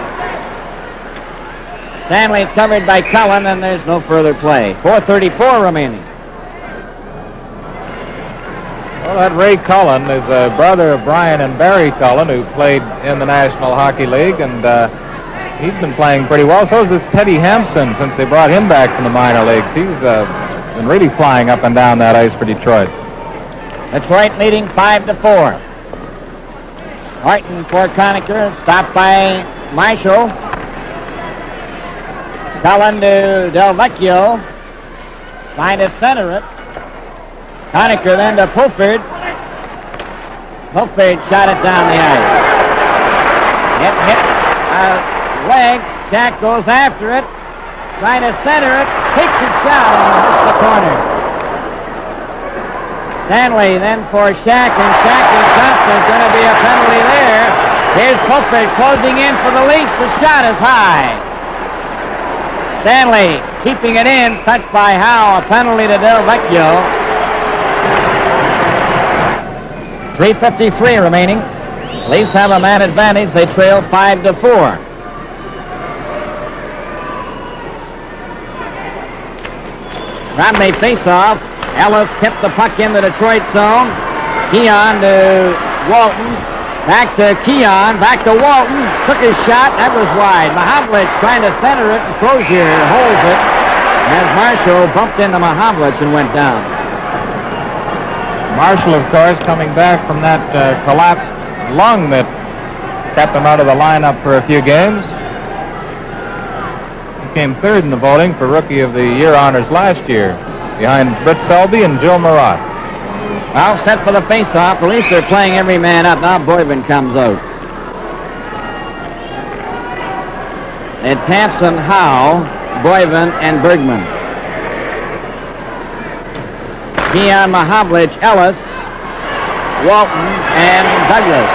Stanley's covered by Cullen, and there's no further play. 4:34 remaining. Well, that Ray Cullen is a brother of Brian and Barry Cullen, who played in the National Hockey League, and he's been playing pretty well. So is this Teddy Hampson, since they brought him back from the minor leagues. He's been really flying up and down that ice for Detroit. Detroit leading 5-4. Horton for Conacher, stopped by Marshall. Cullen to Del Vecchio, trying to center it. Conacher then to Fulford. Fulford shot it down the ice. It hit a leg. Shack goes after it, trying to center it. Takes a shot and hits the corner. Stanley then for Shack, and Shack is dropped. There's going to be a penalty there. Here's Fulford closing in for the Leafs. The shot is high. Stanley keeping it in, touched by Howe. A penalty to Del Vecchio. 3:53 remaining. Leafs have a man advantage. They trail 5-4. From the face-off, Ellis tipped the puck in the Detroit zone. Keon to Walton. Back to Keon. Back to Walton. Took his shot. That was wide. Mahavlich trying to center it, and Crozier holds it as Marshall bumped into Mahavlich and went down. Marshall, of course, coming back from that collapsed lung that kept him out of the lineup for a few games. He came third in the voting for Rookie of the Year honors last year, behind Britt Selby and Joe Marat. Well, set for the face-off. The Leafs are playing every man up. Now Boyven comes out. It's Hampson, Howe, Boyven, and Bergman. Keon, Mahavlich, Ellis, Walton, and Douglas.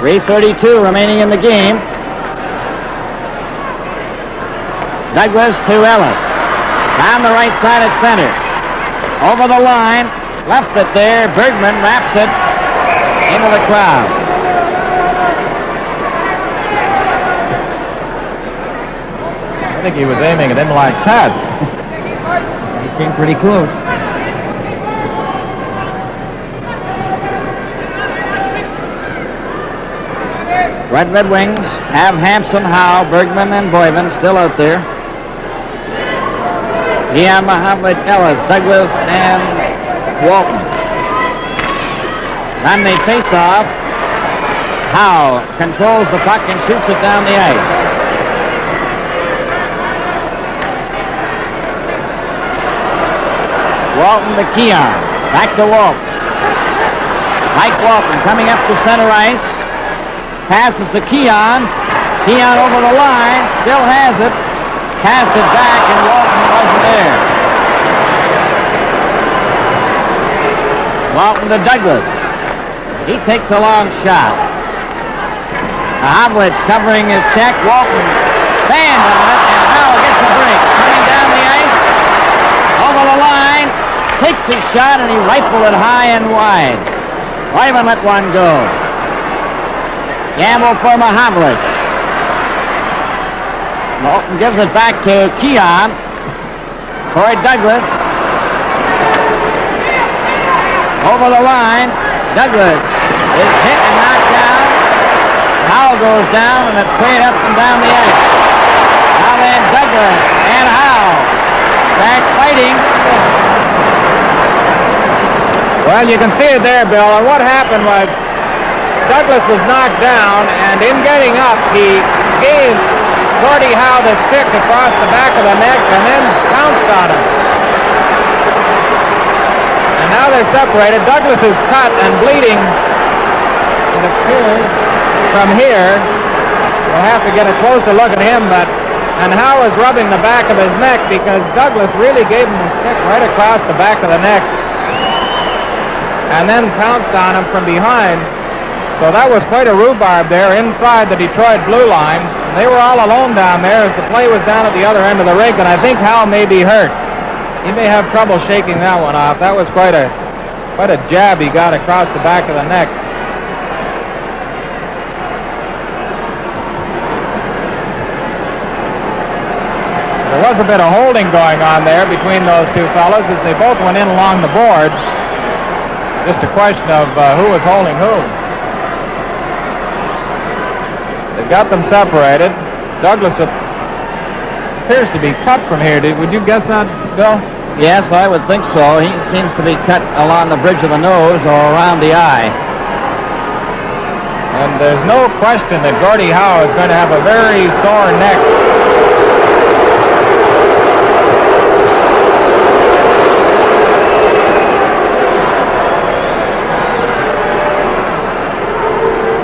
3:32 remaining in the game. Douglas to Ellis. Down the right side at center. Over the line. Left it there. Bergman wraps it into the crowd. I think he was aiming at Imlach's head. He came pretty close. Red Wings have Hampson, Howe, Bergman, and Boyven still out there. Keon, Mahavlich, Ellis, Douglas, and Walton. On the face-off, Howe controls the puck and shoots it down the ice. Walton to Keon. Back to Walton. Mike Walton coming up to center ice. Passes to Keon. Keon over the line. Still has it. Passed it back, and Walton wasn't there. Walton to Douglas. He takes a long shot. Mahavlich covering his check. Walton stands on it, and Howe gets a break. Coming down the ice. Over the line. Takes his shot, and he rifled it high and wide. Wyman let one go. Gamble for Mahavlich. Walton gives it back to Keon. Corey Douglas. Over the line. Douglas is hit and knocked down. Howe goes down, and it's played up and down the ice. Now then Douglas and Howe back fighting. Well, you can see it there, Bill. And what happened was Douglas was knocked down, and in getting up, he gained Gordie Howe the stick across the back of the neck and then pounced on him. And now they're separated. Douglas is cut and bleeding. It appears from here. We'll have to get a closer look at him, and Howe is rubbing the back of his neck because Douglas really gave him a stick right across the back of the neck and then pounced on him from behind. So that was quite a rhubarb there inside the Detroit blue line. They were all alone down there as the play was down at the other end of the rink, and I think Howe may be hurt. He may have trouble shaking that one off. That was quite a jab he got across the back of the neck. There was a bit of holding going on there between those two fellas as they both went in along the boards. Just a question of who was holding who. They've got them separated. Douglas appears to be cut from here. Would you guess that, Bill? Yes, I would think so. He seems to be cut along the bridge of the nose or around the eye. And there's no question that Gordie Howe is going to have a very sore neck.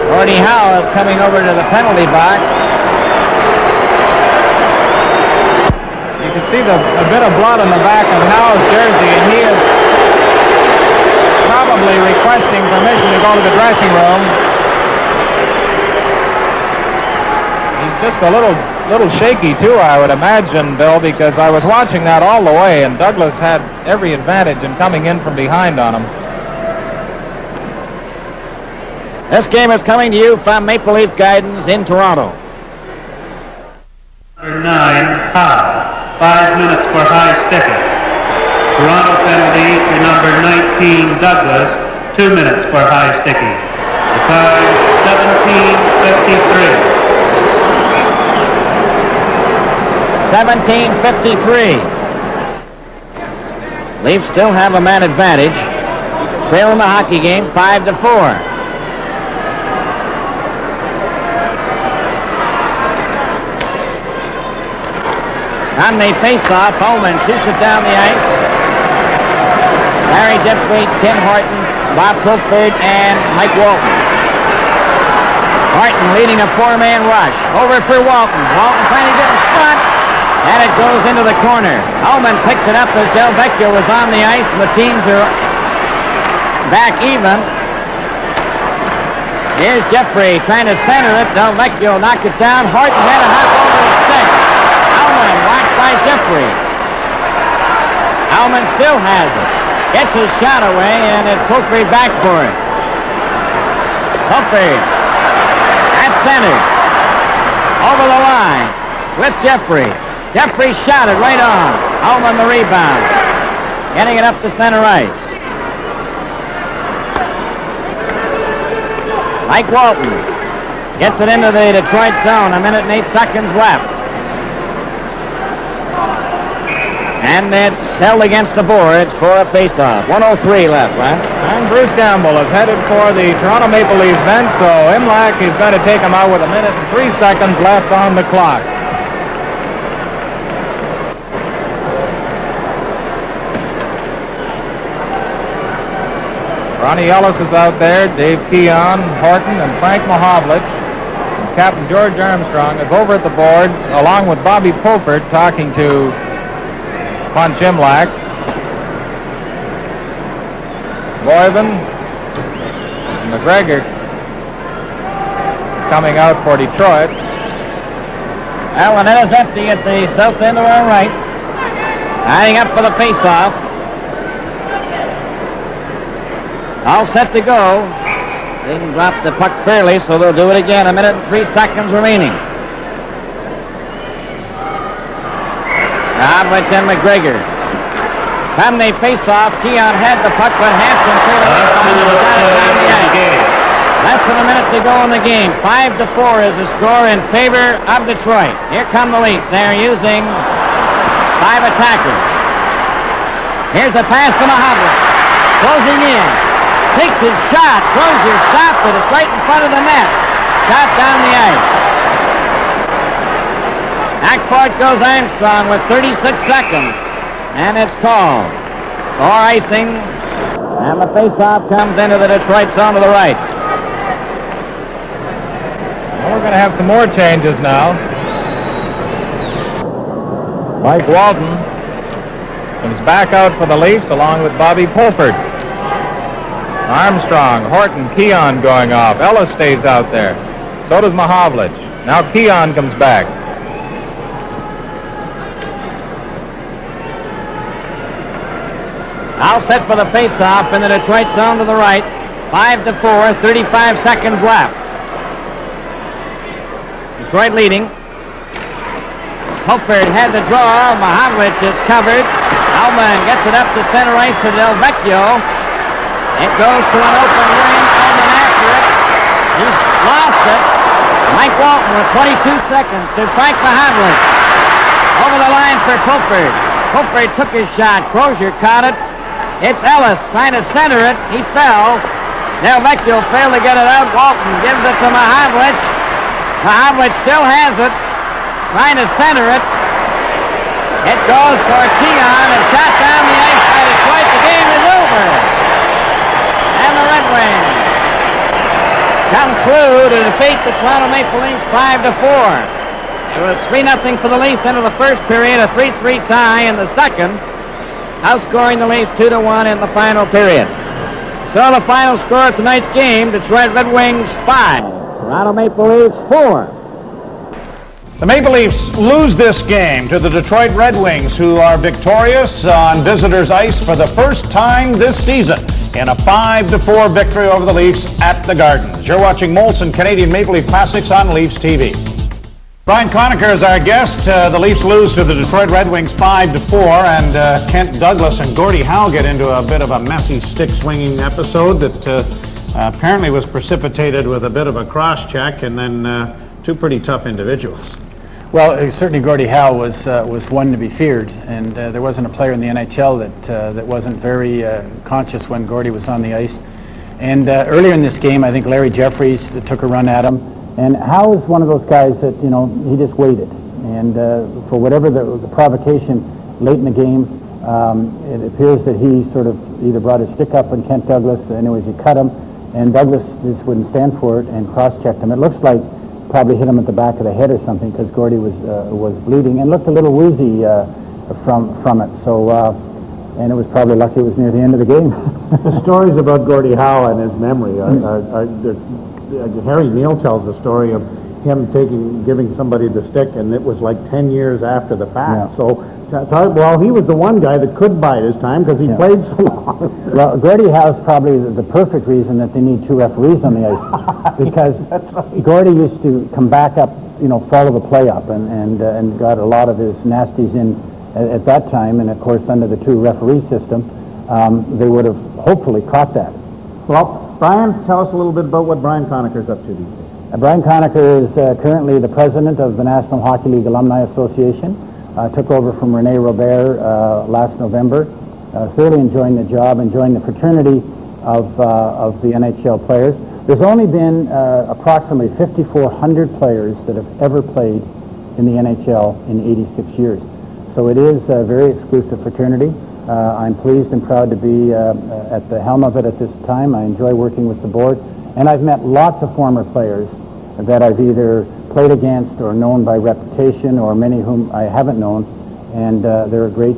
Gordie Howe is coming over to the penalty box. You can see a bit of blood on the back of Howe's jersey, and he is probably requesting permission to go to the dressing room. He's just a little shaky too, I would imagine, Bill, because I was watching that all the way, and Douglas had every advantage in coming in from behind on him. This game is coming to you from Maple Leaf Gardens in Toronto. Number 9, Howe. 5 minutes for high sticking. Toronto penalty to number 19, Douglas. 2 minutes for high sticking. The time, 17:53. Leafs still have a man advantage. Trail in the hockey game, 5-4. On the face-off, Holman shoots it down the ice. Larry Jeffrey, Tim Horton, Bob Pulford, and Mike Walton. Horton leading a four-man rush. Over for Walton. Walton trying to get in front, and it goes into the corner. Holman picks it up as Del Vecchio was on the ice, and the teams are back even. Here's Jeffrey trying to center it. Del Vecchio knocked it down. Horton had a hop over the stick. Howman blocked by Jeffrey. Howman still has it. Gets his shot away, and it's Pulfrey back for it. Pulfrey at center. Over the line with Jeffrey. Jeffrey shot it right on. Howman the rebound. Getting it up to center ice. Mike Walton gets it into the Detroit zone. 1 minute and 8 seconds left. And it's held against the boards for a face-off. 1:03 left, right? And Bruce Campbell is headed for the Toronto Maple Leaf bench, so Imlach is going to take him out with 1 minute and 3 seconds left on the clock. Ronnie Ellis is out there, Dave Keon, Horton, and Frank Mahovlich. And Captain George Armstrong is over at the boards, along with Bobby Pulford, talking to Punch Imlach. Boyven and McGregor coming out for Detroit. Well, the net is empty at the south end of our right. Lining up for the face-off. All set to go. Didn't drop the puck fairly, so they'll do it again. 1 minute and 3 seconds remaining. Mahovlich and McGregor. Come they face off. Keon had the puck, but Hansen cleared it. Less than a minute to go in the game. 5-4 is the score in favor of Detroit. Here come the Leafs. They're using 5 attackers. Here's the pass to Mahovlich. Closing in. Takes his shot. Crozier stopped it. It's right in front of the net. Shot down the ice. Back for it goes Armstrong with 36 seconds. And it's called for icing. And the faceoff comes into the Detroit zone to the right. Well, we're going to have some more changes now. Mike Walton comes back out for the Leafs along with Bobby Pulford. Armstrong, Horton, Keon going off. Ellis stays out there. So does Mahavlich. Now Keon comes back. Now set for the faceoff in the Detroit zone to the right. 5-4, 35 seconds left. Detroit leading. Pulford had the draw. Mahavlich is covered. Alman gets it up to center ice to Del Vecchio. It goes to an open lane. Alman after it. He's lost it. Mike Walton with 22 seconds to Frank Mahavlich. Over the line for Pulford. Pulford took his shot. Crozier caught it. It's Ellis trying to center it. He fell. Del Vecchio failed to get it out. Walton gives it to Mahavlich. Mahavlich still has it. Trying to center it. It goes for Keon. A shot down the ice by Detroit. The game is over. And the Red Wings come through to defeat the Toronto Maple Leafs 5-4. It was 3-0 for the Leafs into the first period, a 3-3 tie in the second, outscoring the Leafs 2-1 in the final period. So the final score of tonight's game, Detroit Red Wings 5, Toronto Maple Leafs 4. The Maple Leafs lose this game to the Detroit Red Wings, who are victorious on visitors' ice for the first time this season in a 5-4 victory over the Leafs at the Gardens. You're watching Molson Canadian Maple Leaf Classics on Leafs TV. Brian Conacher is our guest. The Leafs lose to the Detroit Red Wings 5-4, and Kent Douglas and Gordie Howe get into a bit of a messy stick-swinging episode that apparently was precipitated with a bit of a cross-check and then two pretty tough individuals. Well, certainly Gordie Howe was one to be feared, and there wasn't a player in the NHL that wasn't very conscious when Gordie was on the ice. And earlier in this game, I think Larry Jeffries took a run at him, and Howe is one of those guys that, you know, he just waited. And for whatever the provocation late in the game, it appears that he sort of either brought his stick up on Kent Douglas, anyways he cut him, and Douglas just wouldn't stand for it and cross-checked him. It looks like probably hit him at the back of the head or something, because Gordie was bleeding and looked a little woozy from it. So, and it was probably lucky it was near the end of the game. The stories about Gordie Howe and his memory are Harry Neal tells the story of him giving somebody the stick, and it was like 10 years after the fact. Yeah. So, well, he was the one guy that could bide his time because he played so long. Well, Gordie Howe's probably the perfect reason that they need two referees on the ice, because right. Gordie used to come back up, you know, follow the play up, and got a lot of his nasties in at that time, and of course under the two referee system, they would have hopefully caught that. Well, Brian, tell us a little bit about what Brian Conacher's up to these days. Brian Conacher is currently the president of the National Hockey League Alumni Association. Took over from Rene Robert last November. Thoroughly enjoying the job, enjoying the fraternity of the NHL players. There's only been approximately 5,400 players that have ever played in the NHL in 86 years. So it is a very exclusive fraternity. I'm pleased and proud to be at the helm of it at this time. I enjoy working with the board, and I've met lots of former players that I've either played against or known by reputation, or many whom I haven't known, and they're a great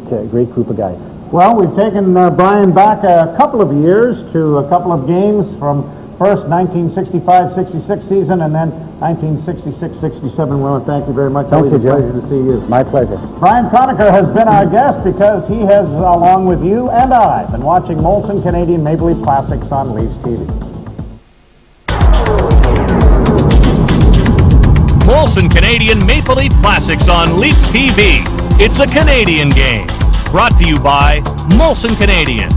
group of guys. Well, we've taken Brian back a couple of years to a couple of games from first 1965-66 season and then 1966-67. Well, thank you very much. Thank you, Joe. Always a pleasure to see you. My pleasure. Brian Conacher has been our guest because he has, along with you and I, been watching Molson Canadian Maple Leaf Classics on Leafs TV. Molson Canadian Maple Leaf Classics on Leafs TV. It's a Canadian game. Brought to you by Molson Canadian.